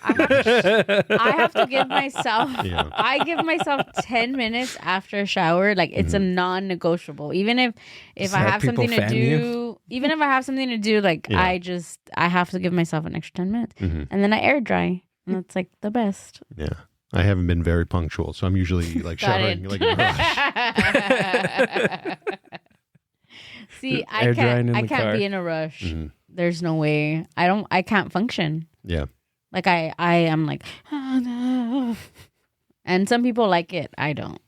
I have to give myself. Yeah. I give myself 10 minutes after a shower. Like it's a non-negotiable. Even if Just I have have people something to fan do, you? even if I have something to do, like Yeah. I have to give myself an extra 10 minutes, Mhm. and then I air dry, and that's like the best. Yeah. I haven't been very punctual, so I'm usually like Got showering it. like in a rush. See, Air drying in I the can't car. be in a rush. Mhm. There's no way. I can't function. Yeah. Like I am like, oh no. And some people like it. I don't.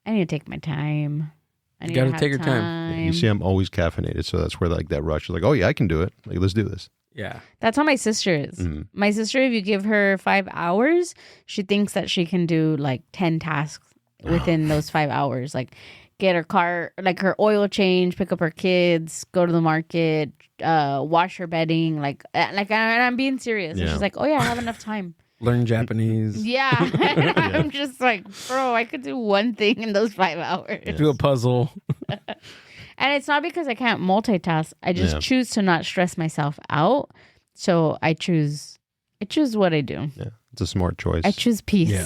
I need to take my time. I need gotta to have take your time. You see, I'm always caffeinated, so that's where like that rush is like, oh yeah, I can do it. Like, let's do this. Yeah. That's how my sister is. Mhm. My sister, if you give her 5 hours, she thinks that she can do like 10 tasks within those 5 hours. Like get her car, like her oil change, pick up her kids, go to the market, wash her bedding. And I'm being serious. And Yeah. she's like, oh yeah, I have enough time. Learn Japanese. Yeah. I'm just like, bro, I could do one thing in those 5 hours. Do a puzzle. And it's not because I can't multitask. I just choose to not stress myself out. So I choose what I do. Yeah, it's a smart choice. I choose peace. Yeah.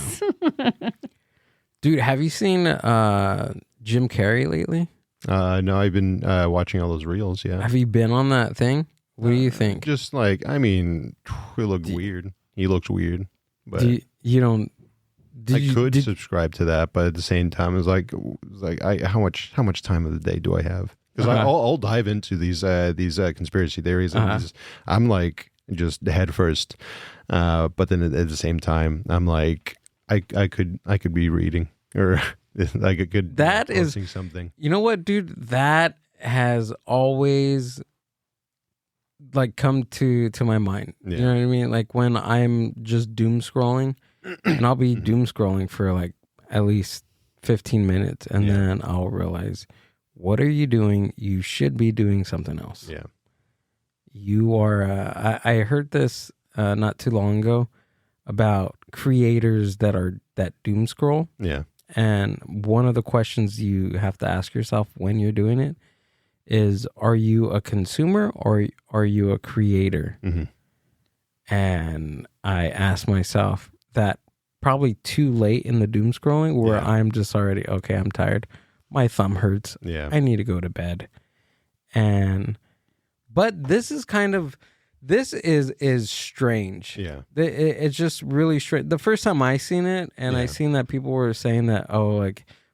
Dude, have you seen Jim Carrey lately? No, I've been watching all those reels, yeah. Have you been on that thing? What do you think? Just like, I mean, he looked weird. He looks weird. But you don't... I could subscribe to that, but at the same time, it's like how much time of the day do I have? Because I'll dive into these conspiracy theories, and I'm like just head first. But then at the same time, I'm like I could be reading, or like I could posting something. You know what, dude? That has always like come to my mind. Yeah. You know what I mean? Like when I'm just doom scrolling. And I'll be doom scrolling for like at least 15 minutes. And then I'll realize, what are you doing? You should be doing something else. Yeah. You are, I heard this not too long ago about creators that doom scroll. Yeah. And one of the questions you have to ask yourself when you're doing it is, are you a consumer or are you a creator? Mm-hmm. And I asked myself, that probably too late in the doom scrolling where I'm just already, okay, I'm tired. My thumb hurts. Yeah. I need to go to bed. But this is strange. Yeah. It's just really strange. The first time I seen it, and I seen that people were saying that,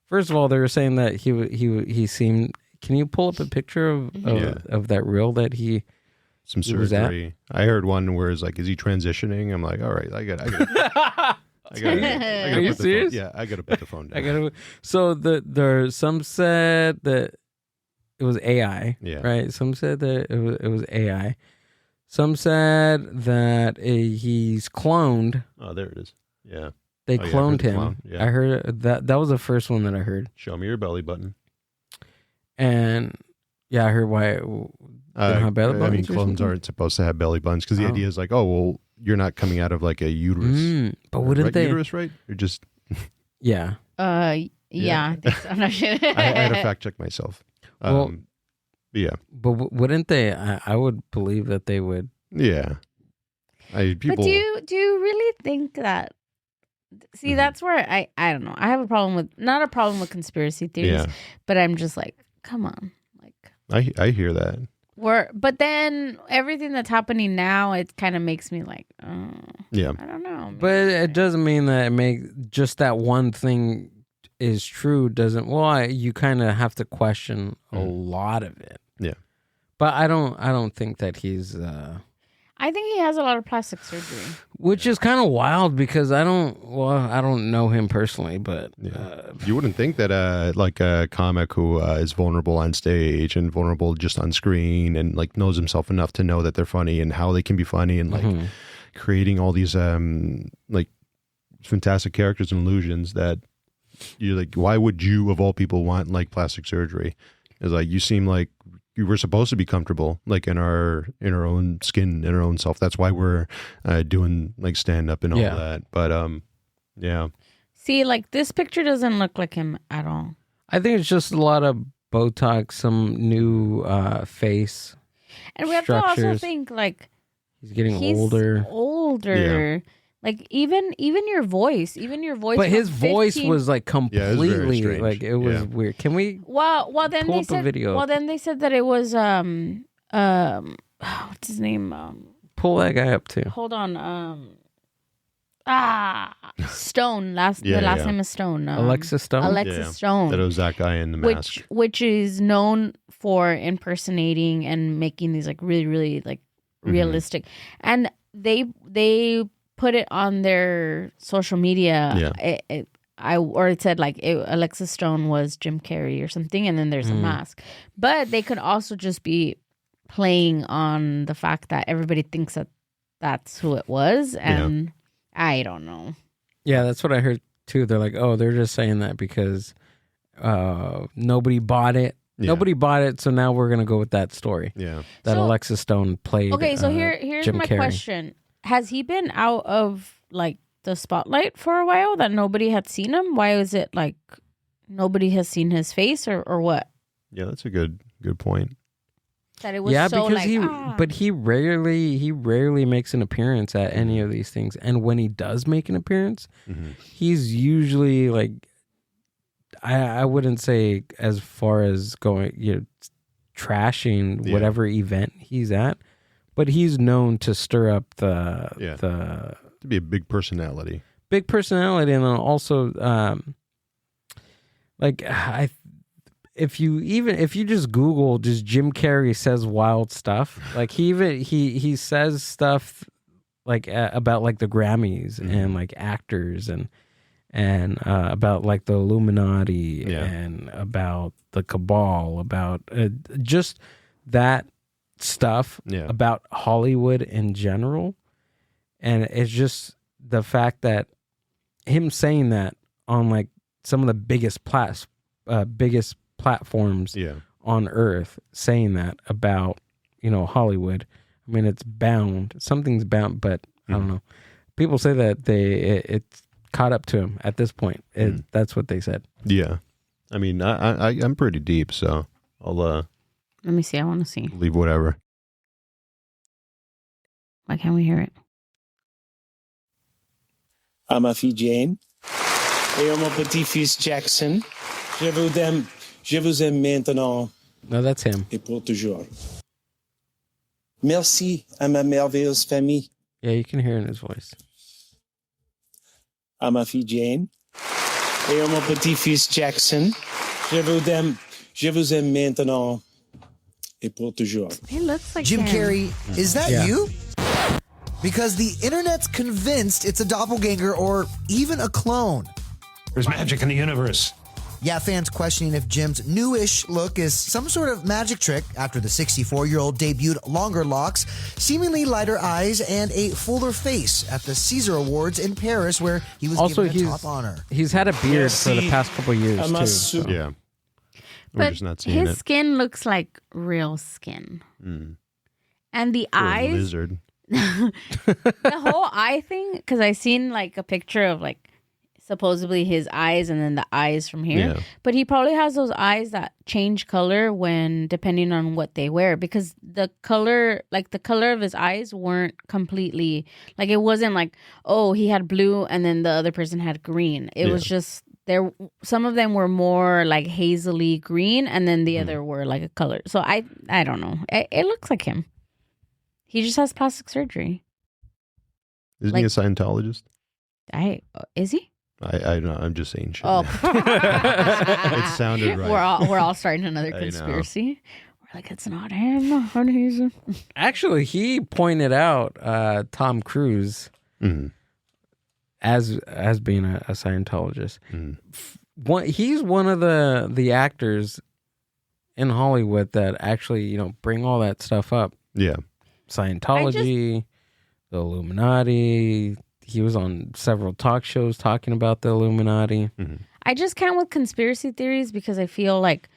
first of all, they were saying that he seemed, can you pull up a picture of that reel that he... Some surgery. I heard one where it's like, is he transitioning? I'm like, all right, I got Are you serious? Yeah, I got to put the phone down. So some said that it was AI. Yeah. Right. Some said that it was AI. Some said that he's cloned. Oh, there it is. Yeah. They cloned him. Yeah. I heard that was the first one that I heard. Show me your belly button. And yeah, I heard why. Clones aren't supposed to have belly buttons because the idea is like, oh, well, you're not coming out of like a uterus. But wouldn't they? Uterus, right? Or just. Yeah. I think so. I'm not sure. I had to fact check myself. Yeah. But wouldn't they? I would believe that they would. Yeah. But do you really think that? See, that's where I don't know. I have not a problem with conspiracy theories, but I'm just like, come on, like. I hear that. But then everything that's happening now, it kind of makes me like, I don't know. But it doesn't mean that it makes just that one thing is true. Doesn't. Well, you kind of have to question a lot of it. Yeah. But I don't think that he's. I think he has a lot of plastic surgery, which is kind of wild because I don't know him personally, but you wouldn't think that like a comic who is vulnerable on stage and vulnerable just on screen and like knows himself enough to know that they're funny and how they can be funny and like creating all these like fantastic characters and illusions that you're like, why would you of all people want like plastic surgery? It's like you seem like we were supposed to be comfortable, like in our own skin, in our own self. That's why we're doing like stand up and all that. But See, like this picture doesn't look like him at all. I think it's just a lot of Botox, some new face, and we have to also think like he's getting older. Yeah. Like even your voice. But his voice was like completely like it was weird. Can we? Well, then pull they up said. A video? Well, then they said that it was what's his name? Pull that guy up too. Hold on. Stone. The last name is Stone. Alexis Stone. Alexis Stone. That was that guy in the mask, which is known for impersonating and making these like really, really like realistic, and they put it on their social media. It said like Alexis Stone was Jim Carrey or something, and then there's a mask. But they could also just be playing on the fact that everybody thinks that that's who it was, and I don't know. Yeah, that's what I heard too. They're like, oh, they're just saying that because nobody bought it. Yeah. Nobody bought it, so now we're gonna go with that story. Yeah, that Alexis Stone played. Okay, so here's Jim my Carrey. question. Has he been out of like the spotlight for a while, that nobody had seen him? Why was it like nobody has seen his face or what? Yeah, that's a good point. That it was so because but he rarely makes an appearance at any of these things. And when he does make an appearance, he's usually like, I wouldn't say as far as going, trashing whatever event he's at, but he's known to stir up to be a big personality. And then also, if you just Google just Jim Carrey says wild stuff, like he says stuff like about like the Grammys and like actors and about like the Illuminati and about the cabal, about just that stuff about Hollywood in general. And it's just the fact that him saying that on like some of the biggest platforms on earth, saying that about Hollywood. I mean, something's bound, but I don't know. People say that it's caught up to him at this point. That's what they said. Yeah, I mean, I'm pretty deep, so I'll let me see. I want to see. Leave whatever. Why can't we hear it? À ma fille Jane et à mon petit-fils Jackson, je vous aime maintenant. No, that's him. Et pour toujours. Merci à ma merveilleuse famille. Yeah, you can hear it in his voice. À ma fille Jane et à mon petit-fils Jackson, je vous aime maintenant et pour toujours. He looks like Jim him. Carrey. Is that you? Because the internet's convinced it's a doppelganger or even a clone. There's magic in the universe. Yeah, fans questioning if Jim's newish look is some sort of magic trick after the 64-year-old debuted longer locks, seemingly lighter eyes, and a fuller face at the Caesar Awards in Paris, where he was given a top honor. He's had a beard for the past couple of years, too. So. Yeah. But his skin looks like real skin. And the eyes... lizard. The whole eye thing, because I seen like a picture of like supposedly his eyes and then the eyes from here, but he probably has those eyes that change color when depending on what they wear, because the color of his eyes weren't completely like, it wasn't like, oh, he had blue and then the other person had green. It was just there, some of them were more like hazily green and then the other were like a color. So I don't know, it looks like him. He just has plastic surgery. Isn't he a Scientologist? Is he? I don't know. I'm just saying shit. Oh. It sounded right. We're all starting another conspiracy. We're like, it's not him. Actually, he pointed out Tom Cruise as being a Scientologist. He's one of the actors in Hollywood that actually bring all that stuff up. Yeah. Scientology, the Illuminati. He was on several talk shows talking about the Illuminati. I just can't with conspiracy theories because I feel like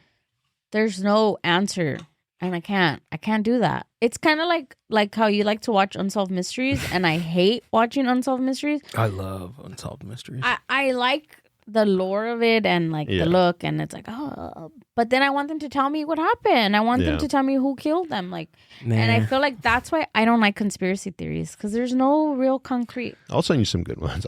there's no answer, and I can't do that. It's kind of like how you like to watch Unsolved Mysteries, and I hate watching Unsolved Mysteries. I love Unsolved Mysteries. I like the lore of it and like the look, and it's like, oh, but then I want them to tell me what happened. I want them to tell me who killed them, and I feel like that's why I don't like conspiracy theories, because there's no real concrete. I'll send you some good ones.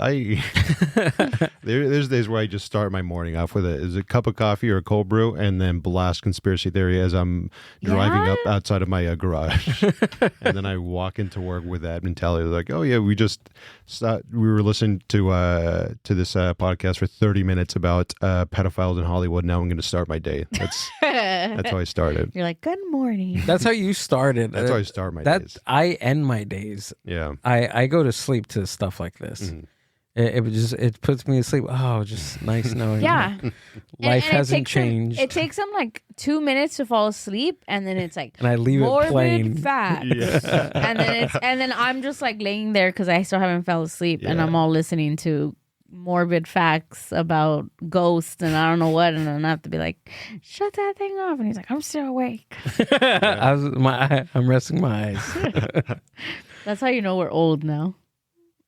There's days where I just start my morning off with a cup of coffee or a cold brew, and then blast conspiracy theory as I'm driving up outside of my garage, and then I walk into work with that mentality, like, oh yeah, we were listening to this podcast for 30 minutes about pedophiles in Hollywood. Now I'm going to start my day. That's how I started. You're like, good morning. That's how you started. That's how I start my days. I end my days. Yeah. I go to sleep to stuff like this. It puts me to sleep. Oh, just nice knowing. Yeah. Life hasn't changed. It takes them like 2 minutes to fall asleep, and then it's like, and I leave it playing. Facts. and then I'm just like laying there because I still haven't fell asleep, and I'm all listening to morbid facts about ghosts and I don't know what, and then I have to be like, shut that thing off, and he's like, I'm still awake. I'm resting my eyes. That's how you know we're old now.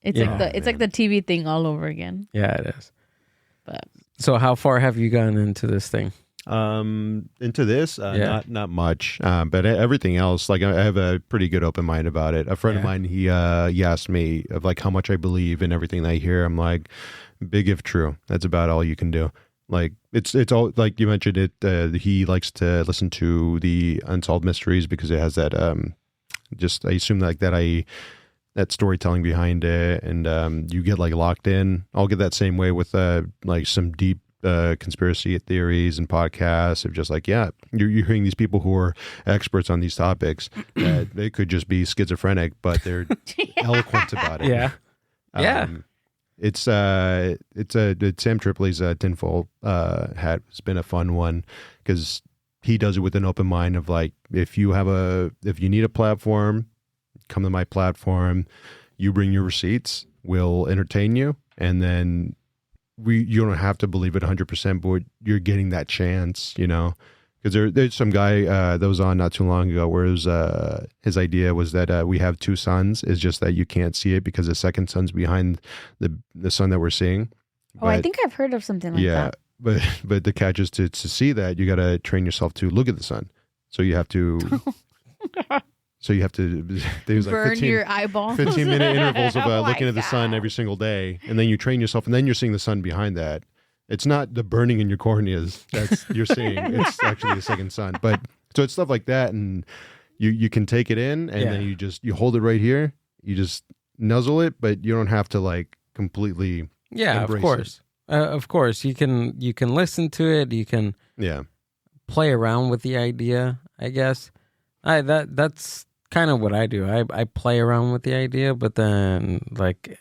It's like the TV thing all over again. Yeah, it is. But so how far have you gotten into this thing? Into this, not much, but everything else, like I have a pretty good open mind about it. A friend of mine, he asked me of like how much I believe in everything that I hear. I'm like, big if true. That's about all you can do. Like it's all like you mentioned it. He likes to listen to the Unsolved Mysteries because it has that I assume like that storytelling behind it, and you get like locked in. I'll get that same way with like some deep conspiracy theories and podcasts of just like, you're hearing these people who are experts on these topics that they could just be schizophrenic, but they're eloquent about it. It's Sam Tripoli's tinfoil hat has been a fun one because he does it with an open mind of like, if you need a platform, come to my platform, you bring your receipts, we'll entertain you, and then you don't have to believe it 100%, but you're getting that chance, because there's some guy that was on not too long ago where his idea was that we have two suns. It's just that you can't see it because the second sun's behind the sun that we're seeing. I think I've heard of something like that. But the catch is to see that you got to train yourself to look at the sun. So you have to. There's burn like your eyeball. 15-minute intervals of looking at the sun every single day, and then you train yourself, and then you're seeing the sun behind that. It's not the burning in your corneas that's you're seeing. It's actually the second sun. But so it's stuff like that, and you can take it in, and then you hold it right here. You just nuzzle it, but you don't have to like completely. Yeah, of course. Of course, you can listen to it. You can play around with the idea. I guess that's kind of what I do. I play around with the idea, but then like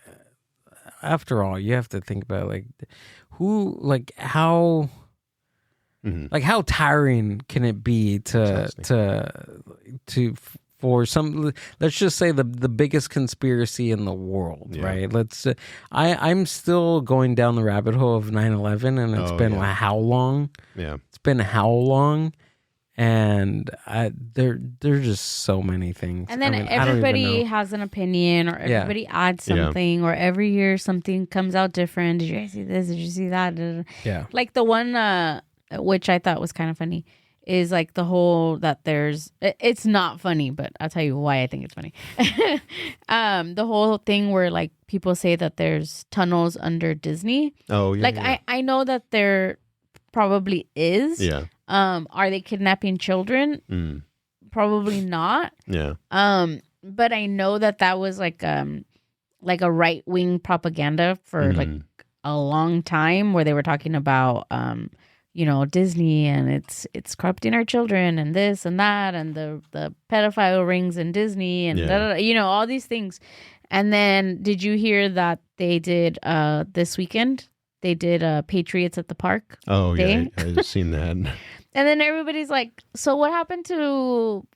after all, you have to think about like how tiring can it be for some, let's just say the biggest conspiracy in the world, right? I'm still going down the rabbit hole of 9/11, and it's been how long? Yeah, it's been how long? And there's just so many things. And then everybody has an opinion, or everybody adds something, or every year something comes out different. Did you guys see this? Did you see that? Yeah. Like the one, which I thought was kind of funny, is like the whole that it's not funny, but I'll tell you why I think it's funny. The whole thing where like people say that there's tunnels under Disney. Oh, yeah. Like I know that there probably is. Yeah. Are they kidnapping children? Probably not. Yeah. But I know that was like a right-wing propaganda for like a long time, where they were talking about Disney and it's corrupting our children and this and that and the pedophile rings in Disney and all these things. And then did you hear that they did this weekend? They did Patriots at the Park. Oh, yeah, I've seen that. And then everybody's like, so what happened to,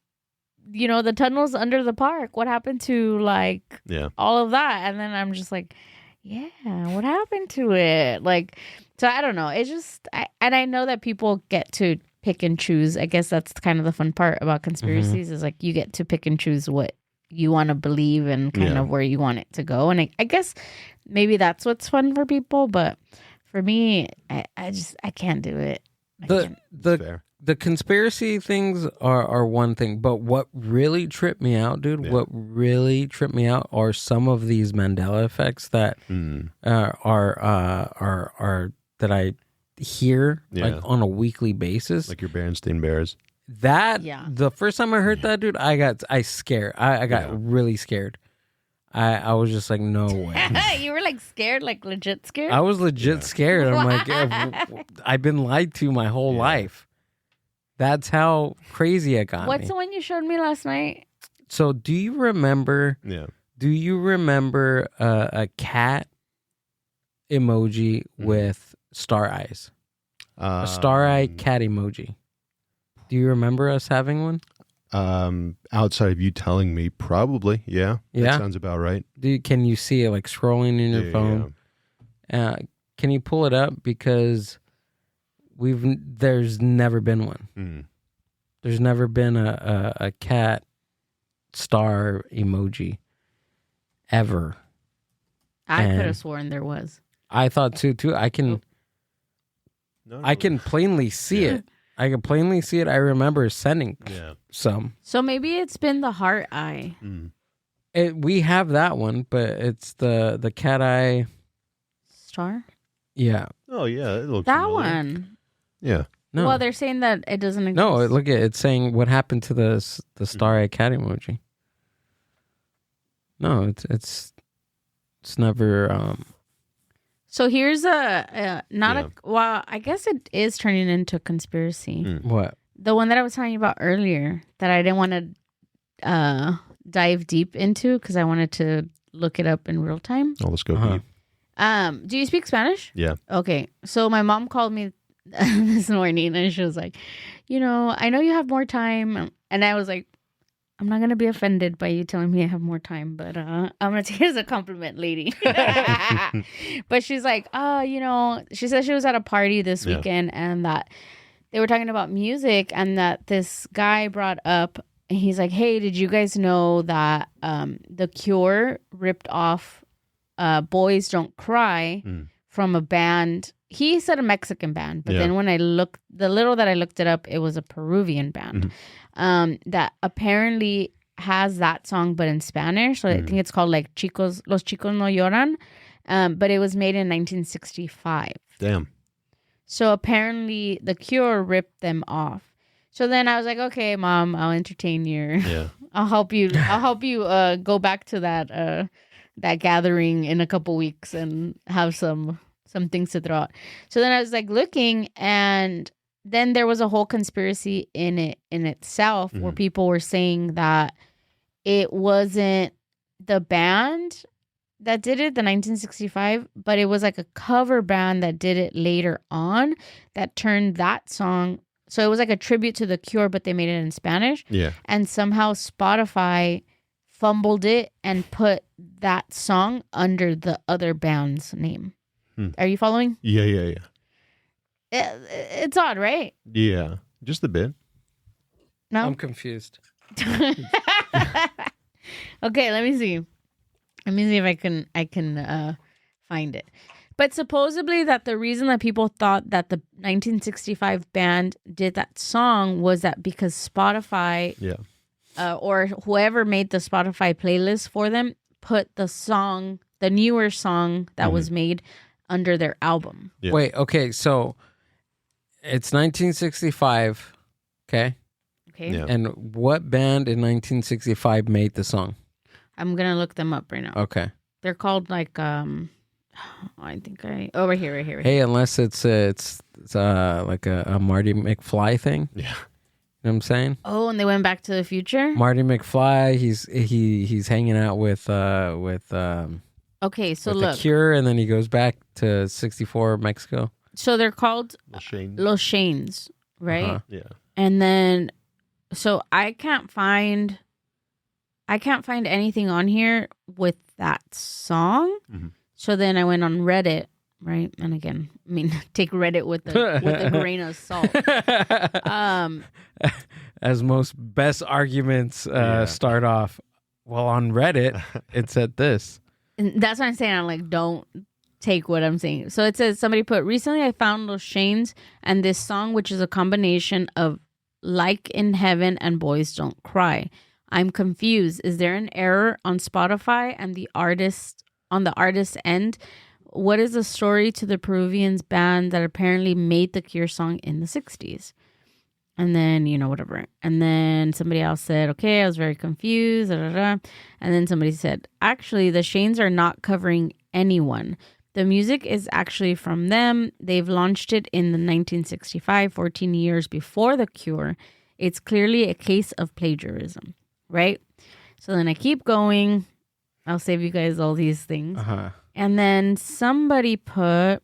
the tunnels under the park? What happened to, like, all of that? And then I'm just like, what happened to it? Like, so I don't know. It's just, I know that people get to pick and choose. I guess that's kind of the fun part about conspiracies is, like, you get to pick and choose what you want to believe and kind of where you want it to go. And I guess maybe that's what's fun for people, but for me, I can't do it. The conspiracy things are one thing, but what really tripped me out, dude, what really tripped me out are some of these Mandela effects that are that I hear like on a weekly basis, like your Berenstain Bears. The first time I heard that, dude, I got scared. I got really scared. I was just like, no way. You were like scared, like legit scared? I was legit scared. I'm like, I've been lied to my whole life. That's how crazy it got me. What's the one you showed me last night? So do you remember a cat emoji with star eyes? A star-eyed cat emoji. Do you remember us having one? Outside of you telling me, probably, yeah. That sounds about right. Can you see it like scrolling in your phone? Yeah. Can you pull it up? Because there's never been one. There's never been a cat star emoji ever. I could have sworn there was. I thought too. I can plainly see it. I can plainly see it. I remember sending some. So maybe it's been the heart eye. We have that one, but it's the cat eye star. Yeah. Oh yeah, it looks that familiar. one. Yeah. No. Well, they're saying that it doesn't exist. No, look at it's saying what happened to the star eye cat emoji. No, it's never. So here's well, I guess it is turning into a conspiracy. What? The one that I was telling you about earlier that I didn't want to dive deep into because I wanted to look it up in real time. Oh, let's go deep. Do you speak Spanish? Yeah. Okay. So my mom called me this morning and she was like, I know you have more time. And I was like, I'm not going to be offended by you telling me I have more time, but I'm going to take it as a compliment, lady. But she's like, she said she was at a party this weekend and that they were talking about music and that this guy brought up, and he's like, hey, did you guys know that The Cure ripped off Boys Don't Cry from a band? He said a Mexican band, but then when the little that I looked it up, it was a Peruvian band that apparently has that song, but in Spanish. So I think it's called like Los Chicos No Lloran, but it was made in 1965. Damn. So apparently The Cure ripped them off. So then I was like, okay, Mom, I'll entertain you. Yeah. I'll help you. Go back to that gathering in a couple weeks and have some things to throw out. So then I was like looking, and then there was a whole conspiracy in itself where people were saying that it wasn't the band that did it, the 1965, but it was like a cover band that did it later on that turned that song. So it was like a tribute to The Cure, but they made it in Spanish. Yeah. And somehow Spotify fumbled it and put that song under the other band's name. Are you following? Yeah. It's odd, right? Yeah, just a bit. No? I'm confused. Okay, let me see. Let me see if I can find it. But supposedly that the reason that people thought that the 1965 band did that song was that because Spotify or whoever made the Spotify playlist for them put the newer song that was made under their album. Yeah. Wait, okay, so it's 1965, okay? Okay. Yeah. And what band in 1965 made the song? I'm going to look them up right now. Okay. They're called like right here. Hey, unless it's like a Marty McFly thing. Yeah. You know what I'm saying? Oh, and they went back to the future? Marty McFly, he's hanging out with okay, so with look. The Cure, and then he goes back to 64 Mexico. So they're called Los Shanes, right? Yeah. And then so I can't find anything on here with that song. So then I went on Reddit, right? And again, I mean, take Reddit with a grain of salt. As most best arguments start off. Well, on Reddit, it said this. And that's what I'm saying. I'm like, don't take what I'm saying. So it says, somebody put, recently I found Los Shanes and this song, which is a combination of Like in Heaven and Boys Don't Cry. I'm confused. Is there an error on Spotify and on the artist's end? What is the story to the Peruvians band that apparently made the Cure song in the 60s? And then, whatever. And then somebody else said, okay, I was very confused. And then somebody said, actually, the Shanes are not covering anyone. The music is actually from them. They've launched it in the 1965, 14 years before The Cure. It's clearly a case of plagiarism, right? So then I keep going. I'll save you guys all these things. And then somebody put...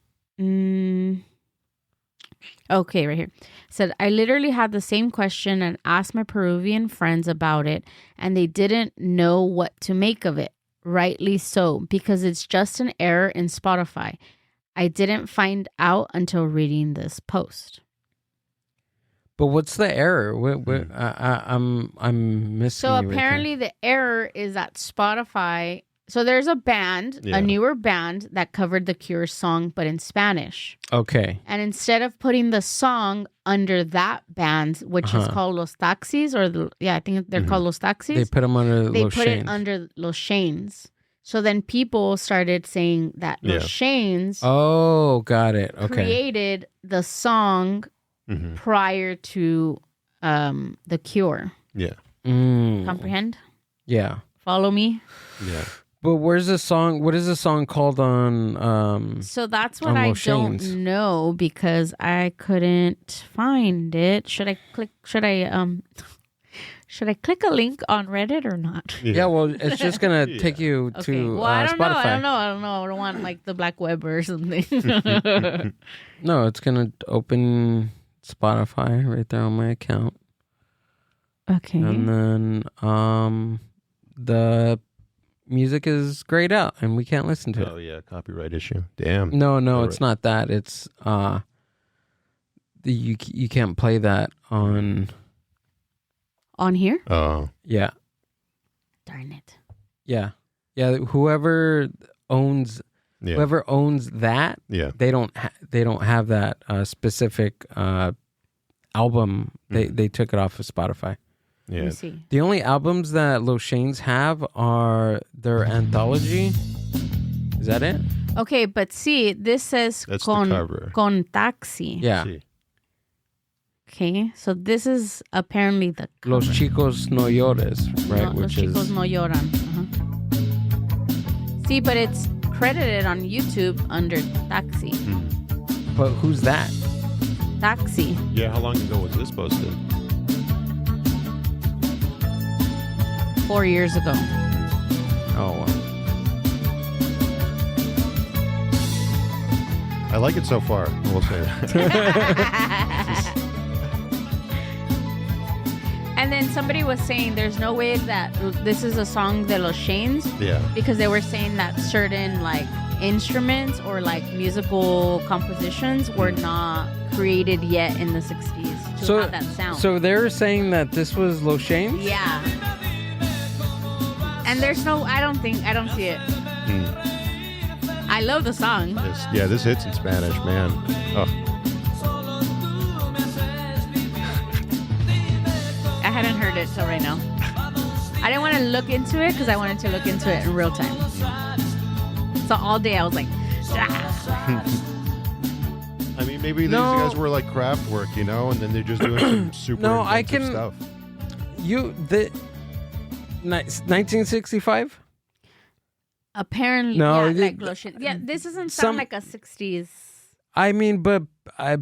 Okay, right here. Said, I literally had the same question and asked my Peruvian friends about it, and they didn't know what to make of it. Rightly so, because it's just an error in Spotify. I didn't find out until reading this post. But what's the error? I'm missing. So apparently the error is that Spotify So there's a band, a newer band that covered the Cure's song, but in Spanish. Okay. And instead of putting the song under that band, which is called Los Taxis, I think they're called Los Taxis. They put them under Los Shanes. They put it under Los Shanes. So then people started saying that Los Shanes. Oh, got it. Okay. Created the song prior to the Cure. Yeah. Comprehend? Yeah. Follow me? Yeah. But where's the song? What is the song called on? So that's what I don't know because I couldn't find it. Should I click a link on Reddit or not? Yeah, well, it's just gonna take you to Well, I don't Spotify. know. I don't want like the black web or something. No, it's gonna open Spotify right there on my account. Okay. And then the music is grayed out and we can't listen to it. Oh yeah, copyright issue. Damn. No, it's not that. It's you can't play that on here? Oh. Yeah. Darn it. Yeah. Whoever owns that, they don't have that specific album. They took it off of Spotify. Yeah. Let me see. The only albums that Los Shanes have are their anthology. Is that it? Okay, but see, this says That's the cover. Con Taxi. Yeah. See. Okay, so this is apparently the cover. Los Chicos No Llores, right? Los Chicos No Lloran. See, but it's credited on YouTube under Taxi. But who's that? Taxi. Yeah, how long ago was this posted? 4 years ago. Oh, wow. I like it so far. I will say that. And then somebody was saying there's no way that this is a song de Los Shanes. Yeah. Because they were saying that certain like instruments or like musical compositions were not created yet in the 60s to have that sound. So they're saying that this was Los Shanes? Yeah. And there's I don't see it. I love the song. This hits in Spanish, man. Oh. I hadn't heard it till right now. I didn't want to look into it because I wanted to look into it in real time. So all day I was like, I mean, maybe these guys were like craft work, and then they're just doing some super inventive stuff. 1965? Apparently, no, like Los Shanes. Yeah, this doesn't sound like a 60s. I mean, but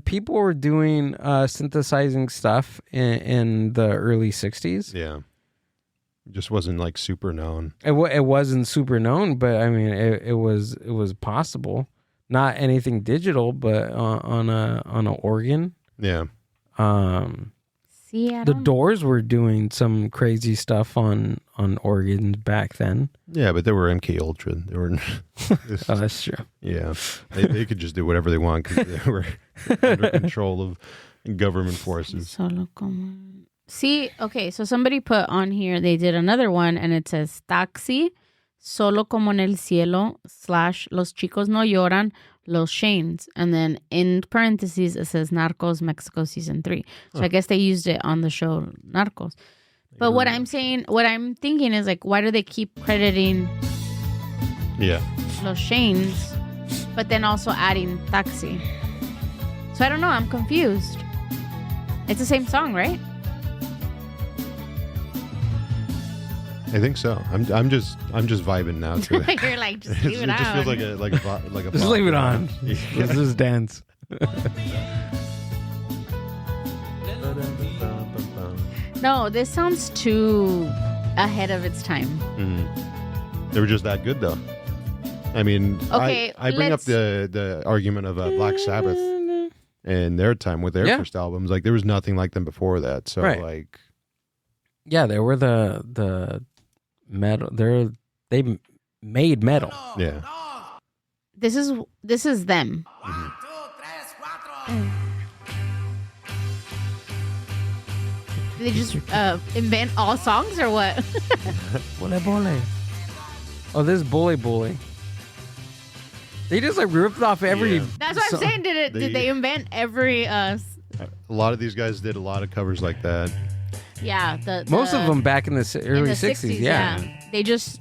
people were doing synthesizing stuff in the early 60s. Yeah. It just wasn't like super known. It wasn't super known, but I mean, it was possible. Not anything digital, but on an organ. Yeah. The Doors were doing some crazy stuff on organs back then. Yeah, but they were MK Ultra. They were. Oh, that's true. Yeah, they could just do whatever they want because they were under control of government forces. See, okay, so somebody put on here, they did another one, and it says Taxi, Solo como en el cielo, / Los Chicos No Lloran, Los Shanes. And then in parentheses, it says Narcos Mexico Season 3. So I guess they used it on the show Narcos. But what I'm thinking is like, why do they keep crediting Los Shanes, but then also adding Taxi? So I don't know, I'm confused. It's the same song, right? I think so. I'm just vibing now to it. You're like, just leave it on. It just feels like a just leave it on. Let's just dance. No, this sounds too ahead of its time. They were just that good, though. I mean, okay, I bring up the argument of Black Sabbath in their time with their first albums. Like, there was nothing like them before that. So, like, yeah, they were the metal. They made metal. Yeah. This is them. Did they just invent all songs or what? Bole bole. Oh, this Bully. They just like ripped off every. Yeah. That's what I'm saying. Did they invent every? A lot of these guys did a lot of covers like that. Yeah, most of them back in the early 60s. Yeah, they just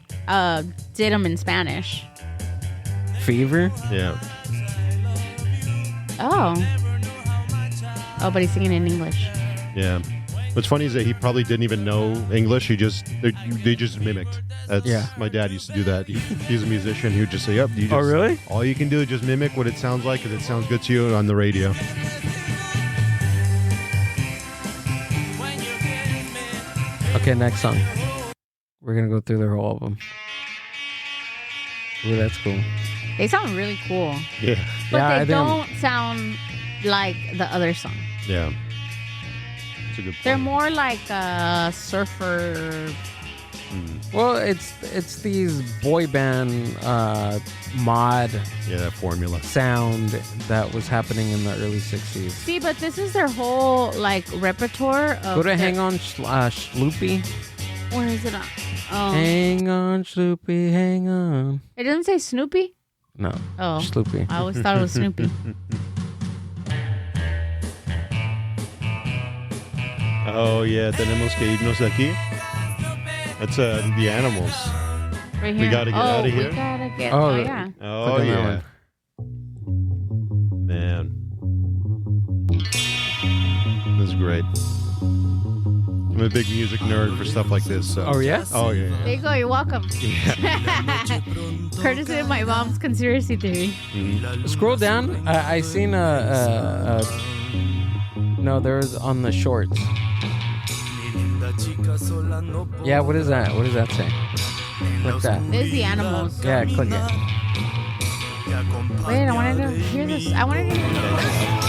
did them in Spanish. Fever. Yeah. Oh, but he's singing in English. Yeah. What's funny is that he probably didn't even know English. They just mimicked. My dad used to do that. He's a musician. He would just say, "Yep." Oh, really? All you can do is just mimic what it sounds like because it sounds good to you on the radio. Okay, next song. We're gonna go through their whole album. Ooh, that's cool. They sound really cool. Yeah. But they don't sound like the other song. Yeah. That's a good point. They're more like a surfer. Well, it's these boy band mod formula sound that was happening in the early 60s. See, but this is their whole like repertoire of Go to Hang On Sloopy. Where is it on? Hang on, Sloopy, hang on. It doesn't say Snoopy? No. Oh. Sloopy. I always thought it was Snoopy. Oh, yeah. Tenemos que irnos de aquí. That's the Animals. Right here. We gotta get out of here. We gotta get. Oh, yeah. Oh, yeah. Man. This is great. I'm a big music nerd for stuff like this. So. Oh, yeah? Oh, yeah. There you go. You're welcome. Yeah. Courtesy of my mom's conspiracy theory. Mm-hmm. Scroll down. I seen no, there was on the shorts. Yeah, what is that? What does that say? Click that. There's the Animals. Yeah, click it. Wait, I wanted to hear this. I wanted to hear this.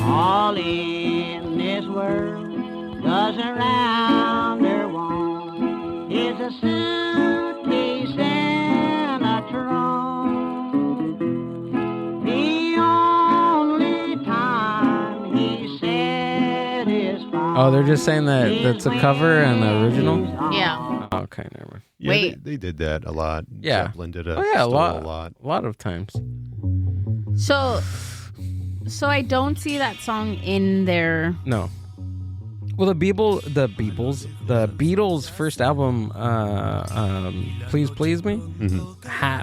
All in this world goes around her one is a suitcase and a trunk. The only time he satisfies. Oh, they're just saying that that's a cover and the original? Yeah. Oh, okay, never mind. Yeah, Wait. They did that a lot. Yeah. Zeppelin did Oh, yeah, a lot. a lot of times. So I don't see that song in there. No. Well, the Beatles' first album, Please Please Me,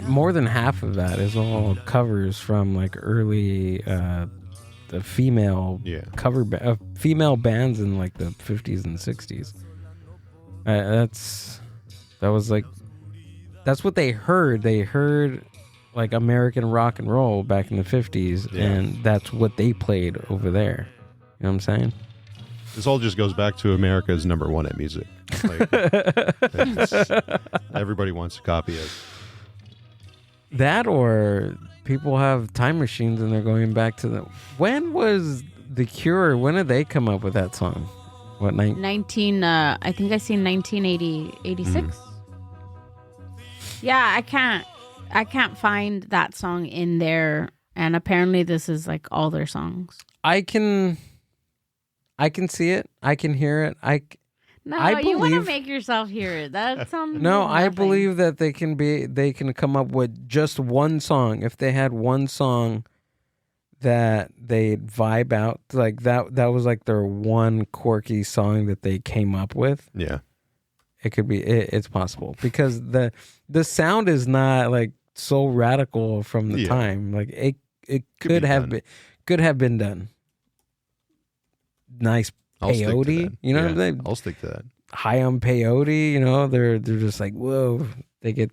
more than half of that is all covers from like early the female female bands in like the 50s and 60s. That's what they heard. They heard like American rock and roll back in the 50s, and that's what they played over there. You know what I'm saying? This all just goes back to America's number one at music. Like, everybody wants to copy it. That, or people have time machines and they're going back to the... When was The Cure? When did they come up with that song? What, I think I seen 1980, 86. Yeah, I can't find that song in there, and apparently this is like all their songs. I can see it. I can hear it. You want to make yourself hear it. That sounds No, I believe that they can come up with just one song. If they had one song that they'd vibe out, like that was like their one quirky song that they came up with. Yeah. It could be it's possible because the sound is not like so radical from the time. Like it could have been done. Nice peyote, you know what I'm saying? I'll stick to that. High on peyote, you know, they're just like, whoa, they get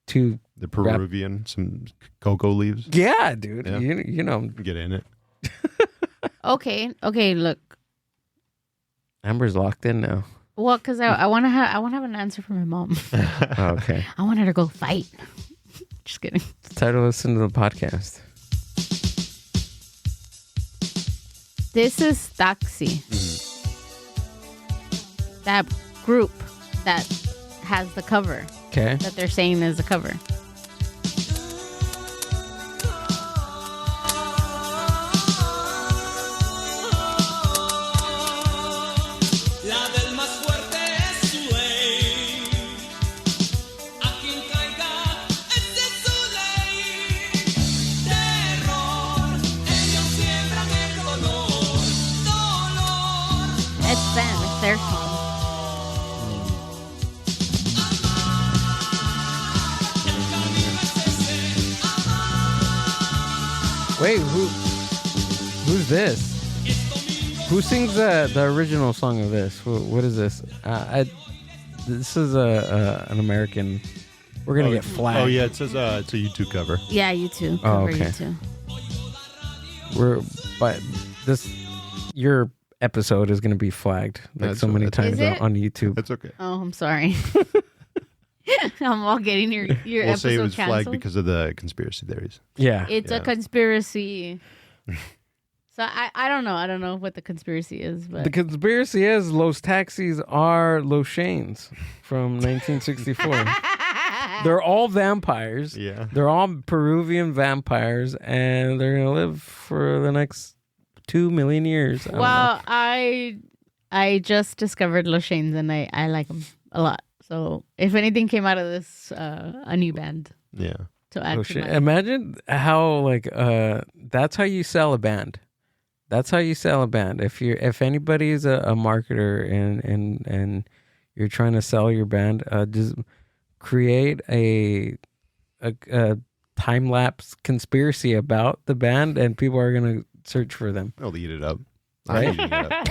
too the Peruvian, some cocoa leaves. Yeah, dude. Yeah. You know, get in it. Okay, look. Amber's locked in now. Well, because I want to have an answer from my mom. Okay. I want her to go fight. Just kidding. It's time to listen to the podcast. This is Taxi. that group that has the cover. Okay. That they're saying is a cover. It's them. It's their song. Wait, who's this? Who sings the original song of this? What is this? This is an American. We're gonna get flagged. Oh yeah, it says it's a YouTube cover. Yeah, YouTube. Oh, Cover okay. YouTube. But your episode is gonna be flagged like so many times on YouTube. That's okay. Oh, I'm sorry. I'm all getting your We'll episode say it was canceled. flagged because of the conspiracy theories. Yeah, It's a conspiracy. So I don't know. I don't know what the conspiracy is, but the conspiracy is Los Taxis are Los Shanes from 1964. They're all vampires. Yeah. They're all Peruvian vampires, and they're gonna live for the next 2 million years. I don't know. I just discovered Los Shanes and I like them a lot. So if anything came out of this, a new band. Yeah. To add to my... Imagine how that's how you sell a band. That's how you sell a band. If anybody's a marketer and you're trying to sell your band, just create a time lapse conspiracy about the band, and people are gonna search for them. I'll eat it up. Right? I'm eating it up.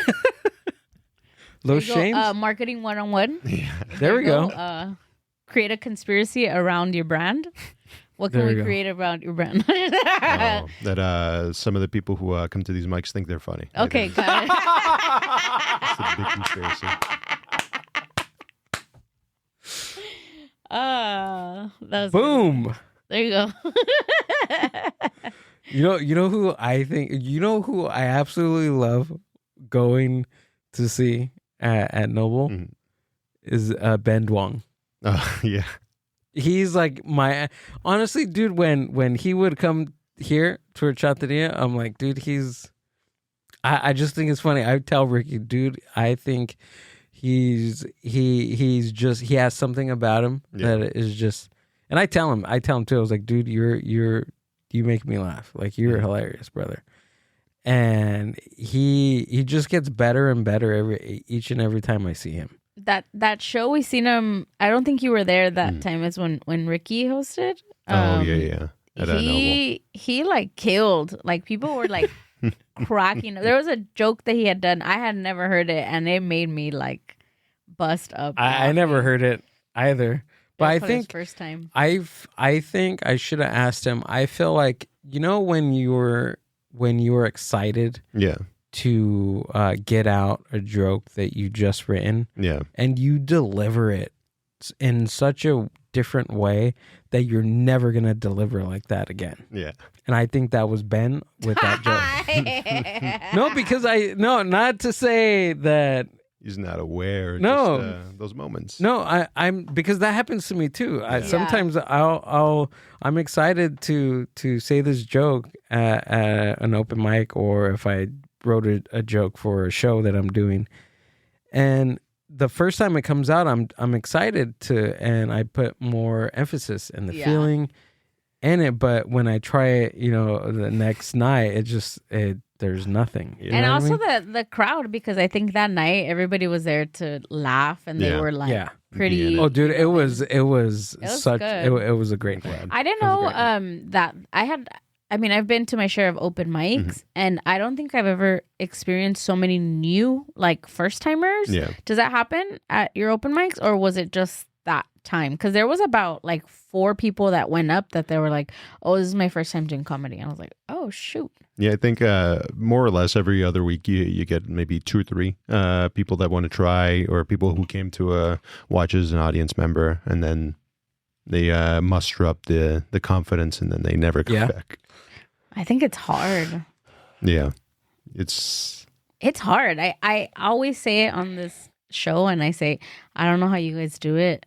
Los Shanes? Marketing 101. Yeah. There we go. Create a conspiracy around your brand. What can we create around your brand? That some of the people who come to these mics think they're funny. Okay, got it. It's a big conspiracy. That was Boom. Good. There you go. You know who I think, who I absolutely love going to see at Noble is Ben Duong. Oh, yeah. He's like honestly, dude, when he would come here to Chateria, I'm like, dude, I just think it's funny. I tell Ricky, dude, I think he has something about him that is just, and I tell him too, I was like, dude, you make me laugh. Like, you're hilarious, brother. And he just gets better and better each and every time I see him. That show we seen him. I don't think you were there that time. Is when Ricky hosted. Yeah. He like killed. Like, people were like cracking. There was a joke that he had done. I had never heard it, and it made me like bust up. I never heard it either. But I think first time. I think I should have asked him. I feel like, when you were excited. Yeah. To get out a joke that you just written, and you deliver it in such a different way that you're never gonna deliver like that again. Yeah, and I think that was Ben with that joke. No, because not to say that he's not aware. No, just, those moments. No, I'm because that happens to me too. Sometimes I'm excited to say this joke at an open mic, or if I wrote a joke for a show that I'm doing, and the first time it comes out, I'm excited and I put more emphasis in the feeling in it. But when I try it, the next night, there's nothing. And also the crowd, because I think that night everybody was there to laugh, and they were like pretty. Oh, dude, it was such. Good. It was a great crowd. I didn't know that I had. I mean, I've been to my share of open mics, and I don't think I've ever experienced so many new, like, first-timers. Yeah. Does that happen at your open mics, or was it just that time? Because there was about, like, 4 people that went up that they were like, oh, this is my first time doing comedy. And I was like, oh, shoot. Yeah, I think more or less every other week you get maybe 2 or 3 people that want to try, or people who came to watch as an audience member, and then they muster up the confidence, and then they never come back. I think it's hard. Yeah, it's hard. I always say it on this show and I say, I don't know how you guys do it.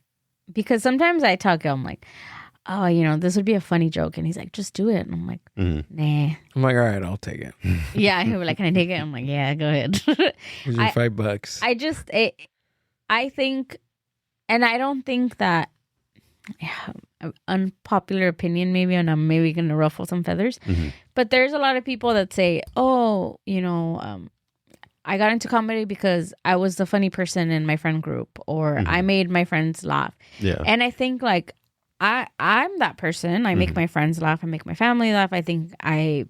Because sometimes I talk, I'm like, oh, this would be a funny joke. And he's like, just do it. And I'm like, nah. I'm like, all right, I'll take it. Yeah. He was like, can I take it? I'm like, yeah, go ahead. Here's your $5. I think, and I don't think that, unpopular opinion maybe, and I'm maybe going to ruffle some feathers, but there's a lot of people that say, oh, I got into comedy because I was the funny person in my friend group, or I made my friends laugh. Yeah. And I think like I'm that person. I make my friends laugh. I make my family laugh. I think I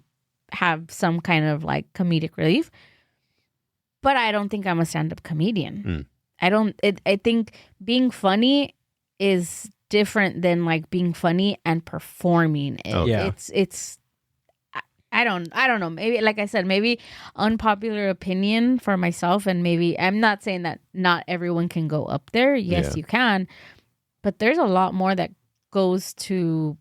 have some kind of like comedic relief, but I don't think I'm a stand-up comedian. I think being funny is different than like being funny and performing it. Oh, yeah. It's I don't know. Maybe, like I said, maybe unpopular opinion for myself, and maybe I'm not saying that not everyone can go up there. Yes, you can, but there's a lot more that goes to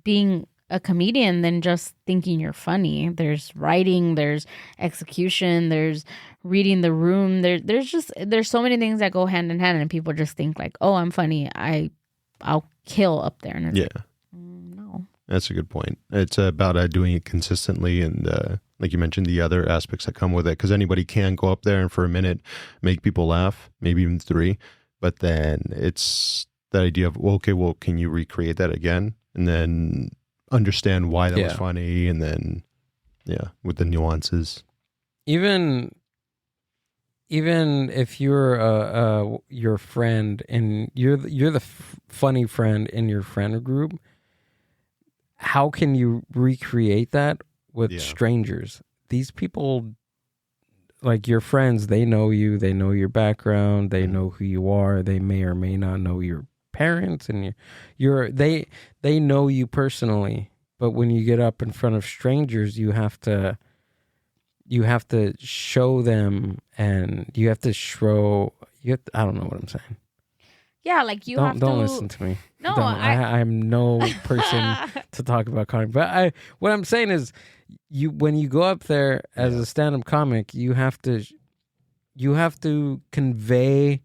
being a comedian than just thinking you're funny. There's writing, there's execution, there's reading the room. There's so many things that go hand in hand, and people just think like, oh, I'm funny, I'll kill up there. And it's like, no. That's a good point. It's about doing it consistently, and like you mentioned, the other aspects that come with it. Because anybody can go up there and for a minute make people laugh, maybe even 3, but then it's that idea of, well, okay, well, can you recreate that again, and then understand why that was funny, and then with the nuances. Even if you're your friend and you're the funny friend in your friend group, how can you recreate that with strangers? These people, like your friends, they know you, they know your background, they know who you are, they may or may not know your parents, and they know you personally. But when you get up in front of strangers, you have to show them, and you have to I don't know what I'm saying. Yeah, like you have to. Don't listen to me. No, I'm no person to talk about comedy. But what I'm saying is, when you go up there as a stand-up comic, you have to convey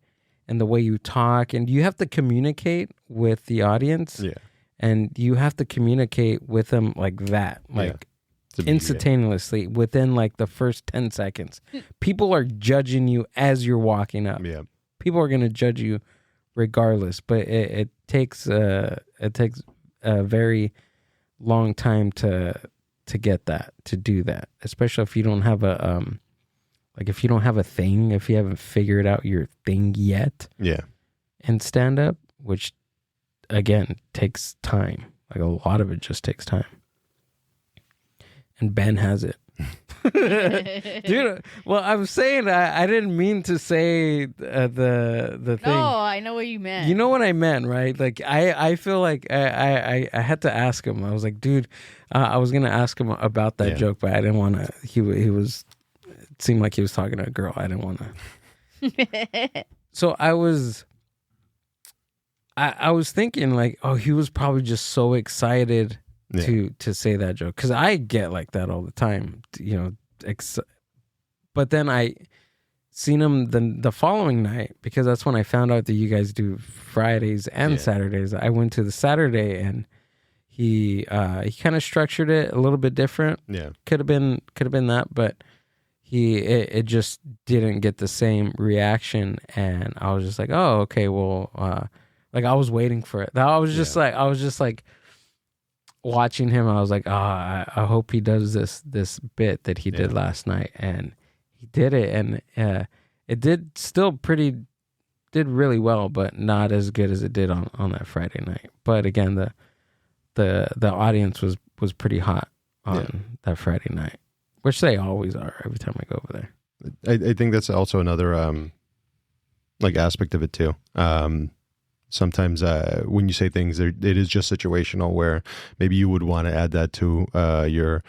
in the way you talk, and you have to communicate with the audience. Yeah, and you have to communicate with them like that, like instantaneously within like the first 10 seconds. People are judging you as you're walking up. Yeah, people are going to judge you regardless, but it takes a very long time to get that, to do that, especially if you don't have a if you don't have a thing, if you haven't figured out your thing yet. Yeah, and stand up, which again takes time. Like a lot of it just takes time, and Ben has it. Dude, well, I'm saying I didn't mean to say the thing. No, I know what you meant. You know what I meant, right? Like I feel like I had to ask him. I was like, dude, I was gonna ask him about that joke, but I didn't want to. He was. It seemed like he was talking to a girl. I didn't want to. So I was thinking like, oh, he was probably just so excited to say that joke, because I get like that all the time, but then I seen him the following night, because that's when I found out that you guys do Fridays and Saturdays. I went to the Saturday, and he kind of structured it a little bit different. Yeah, could have been that, but it just didn't get the same reaction, and I was just like, oh, okay, well, like I was waiting for it. I was just like watching him. I was like, I hope he does this bit that he did last night, and he did it, and it did really well, but not as good as it did on that Friday night. But again, the audience was pretty hot on that Friday night, which they always are every time I go over there. I think that's also another like aspect of it too. Sometimes when you say things, it is just situational, where maybe you would want to add that to your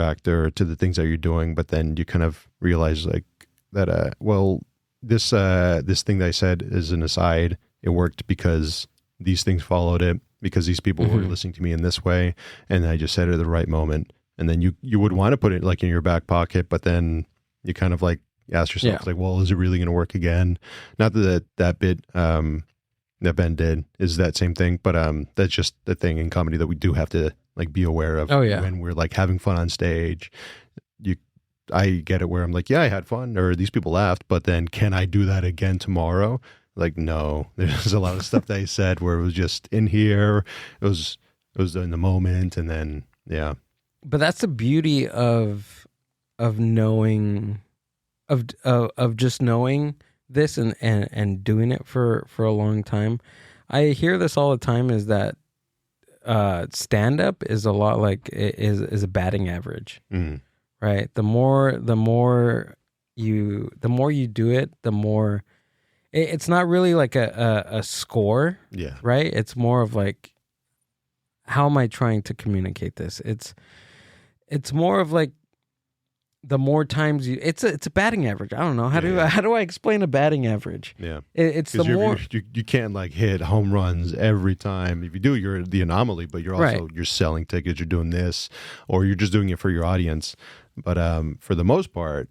act or to the things that you're doing, but then you kind of realize like that. Well, this thing that I said is an aside. It worked because these things followed it, because these people were listening to me in this way, and I just said it at the right moment. And then you would want to put it like in your back pocket, but then you kind of like ask yourself, like, well, is it really going to work again? Not that bit that Ben did is that same thing, but that's just the thing in comedy that we do have to like be aware of. When we're like having fun on stage. I get it where I'm like, yeah, I had fun, or these people laughed, but then can I do that again tomorrow? Like, no. There's a lot of stuff that I said where it was just in here, it was in the moment, and then But that's the beauty of knowing, of just knowing this and doing it for a long time. I hear this all the time, is that stand up is a lot like is a batting average. Right? The more you do it, the more it's not really like a score. Yeah. Right? It's more of like, how am I trying to communicate this? It's more of like, the more times it's a batting average. I don't know. How do I explain a batting average? Yeah. It's the more you can't like hit home runs every time. If you do, you're the anomaly, but you're also you're selling tickets, you're doing this, or you're just doing it for your audience. But for the most part,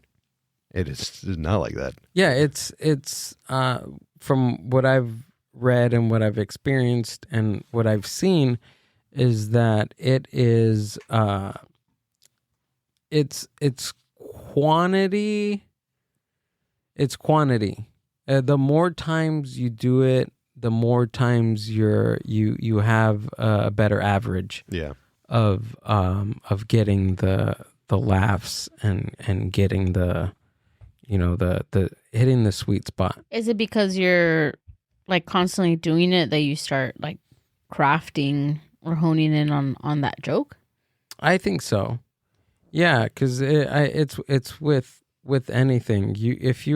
it's not like that. Yeah, it's from what I've read and what I've experienced and what I've seen is that it is it's quantity. It's quantity. The more times you do it, the more times you have a better average. Yeah. Of getting the laughs and getting the hitting the sweet spot. Is it because you're like constantly doing it that you start like crafting or honing in on that joke? I think so. Yeah, because it's with anything. What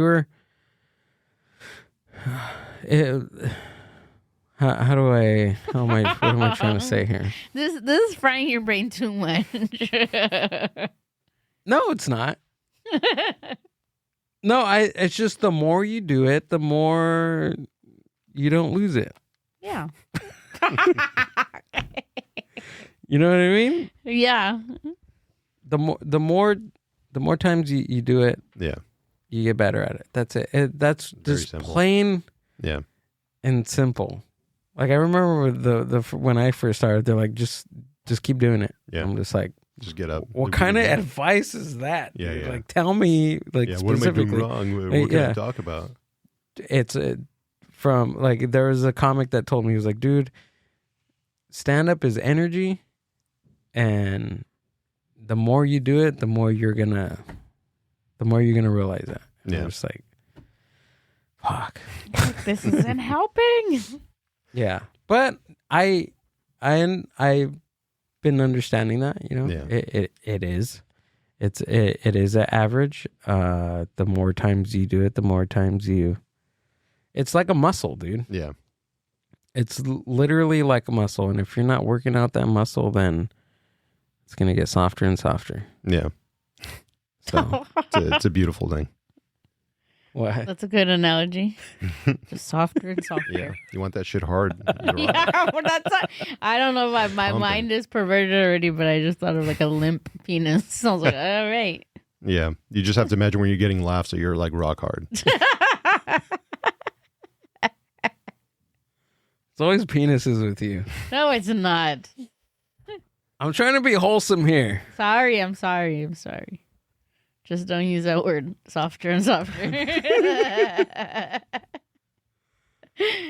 am I trying to say here? This is frying your brain too much. No, it's not. No, it's just the more you do it, the more you don't lose it. Yeah. You know what I mean? Yeah. The more times you do it, you get better at it. That's it. That's very just simple. Plain, and simple. Like I remember the when I first started, they're like, just keep doing it. Yeah, I'm just like, just get up. What kind of advice is that? Yeah, yeah. Like, tell me, like, specifically. What am I doing wrong? What can I talk about? It's from like there was a comic that told me, he was like, dude, stand up is energy, and the more you do it, the more you're gonna realize that. And yeah, I'm just like, fuck, this isn't helping. Yeah, but I've been understanding that, you know. Yeah. It is an average. The more times you do it, the more times it's like a muscle, dude. Yeah, it's literally like a muscle, and if you're not working out that muscle, then it's gonna get softer and softer. Yeah, so it's a beautiful thing. What? That's a good analogy. Just softer and softer. Yeah, you want that shit hard. Yeah, well, I don't know if my mind is perverted already, but I just thought of like a limp penis. So I was like, all right. Yeah, you just have to imagine when you're getting laughs that you're like rock hard. It's always penises with you. No, it's not. I'm trying to be wholesome here. I'm sorry. Just don't use that word. Softer and softer.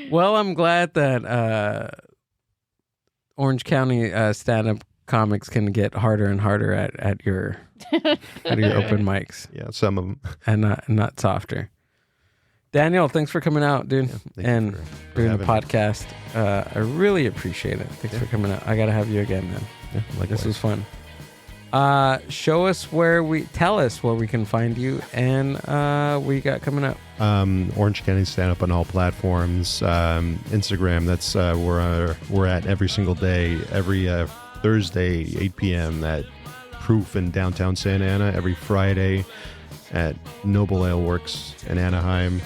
Well, I'm glad that Orange County stand-up comics can get harder and harder at your open mics. Yeah, some of them. And not softer. Daniel, thanks for coming out, dude, and doing the podcast. I really appreciate it. Thanks for coming out. I got to have you again, man. Yeah, this was fun. Tell us where we can find you and what you got coming up. Orange County Standup on all platforms. Instagram, that's where we're at every single day, every Thursday, 8 p.m. at Proof in downtown Santa Ana, every Friday at Noble Ale Works in Anaheim.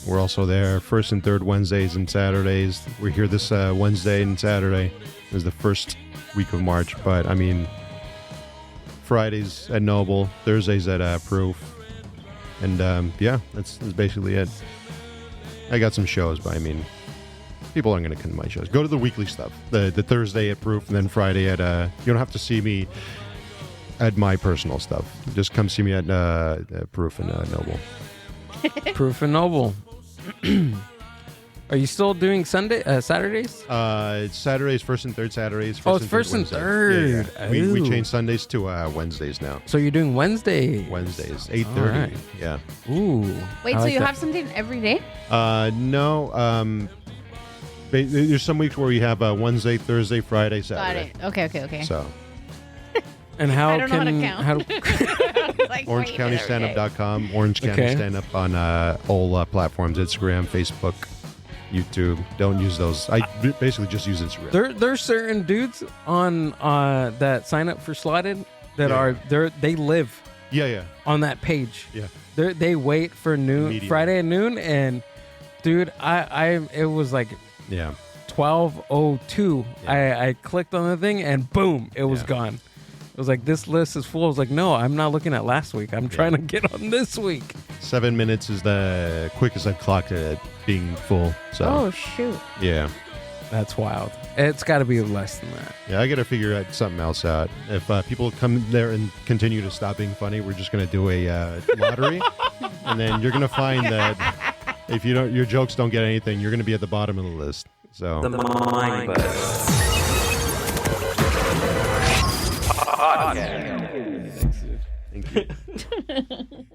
We're also there first and third Wednesdays and Saturdays. We're here this Wednesday and Saturday. It was the first week of March, but I mean, Fridays at Noble, Thursdays at Proof, And that's basically it. I got some shows, but I mean, people aren't going to come to my shows. Go to the weekly stuff. The Thursday at Proof, and then Friday at you don't have to see me at my personal stuff. Just come see me at Proof and Noble. Proof and Noble. Are you still doing Saturdays? It's Saturdays, first and third Saturdays. It's first and third. Yeah. We changed Sundays to Wednesdays now. So you're doing Wednesdays, 8:30. Right. Yeah. Ooh. Wait, so you have something every day? No. There's some weeks where you have Wednesday, Thursday, Friday, Saturday. Got it. Okay. So. And how I don't know how to count. Like, OrangeCountyStandup.com. Orange County Standup on all platforms: Instagram, Facebook, YouTube. Don't use those. I basically just use Instagram. There's certain dudes on that sign up for Slotted that they live on that page. Yeah. They wait for Friday at noon, and dude, it was like 12:02. I clicked on the thing and boom, it was gone. It was like, this list is full. I was like, no, I'm not looking at last week. I'm trying to get on this week. 7 minutes is the quickest I've clocked it at being full. So. Oh, shoot. Yeah. That's wild. It's got to be less than that. Yeah, I got to figure something else out. If people come there and continue to stop being funny, we're just going to do a lottery. And then you're going to find that if your jokes don't get anything, you're going to be at the bottom of the list. So. The Mind Buzz. Thank you.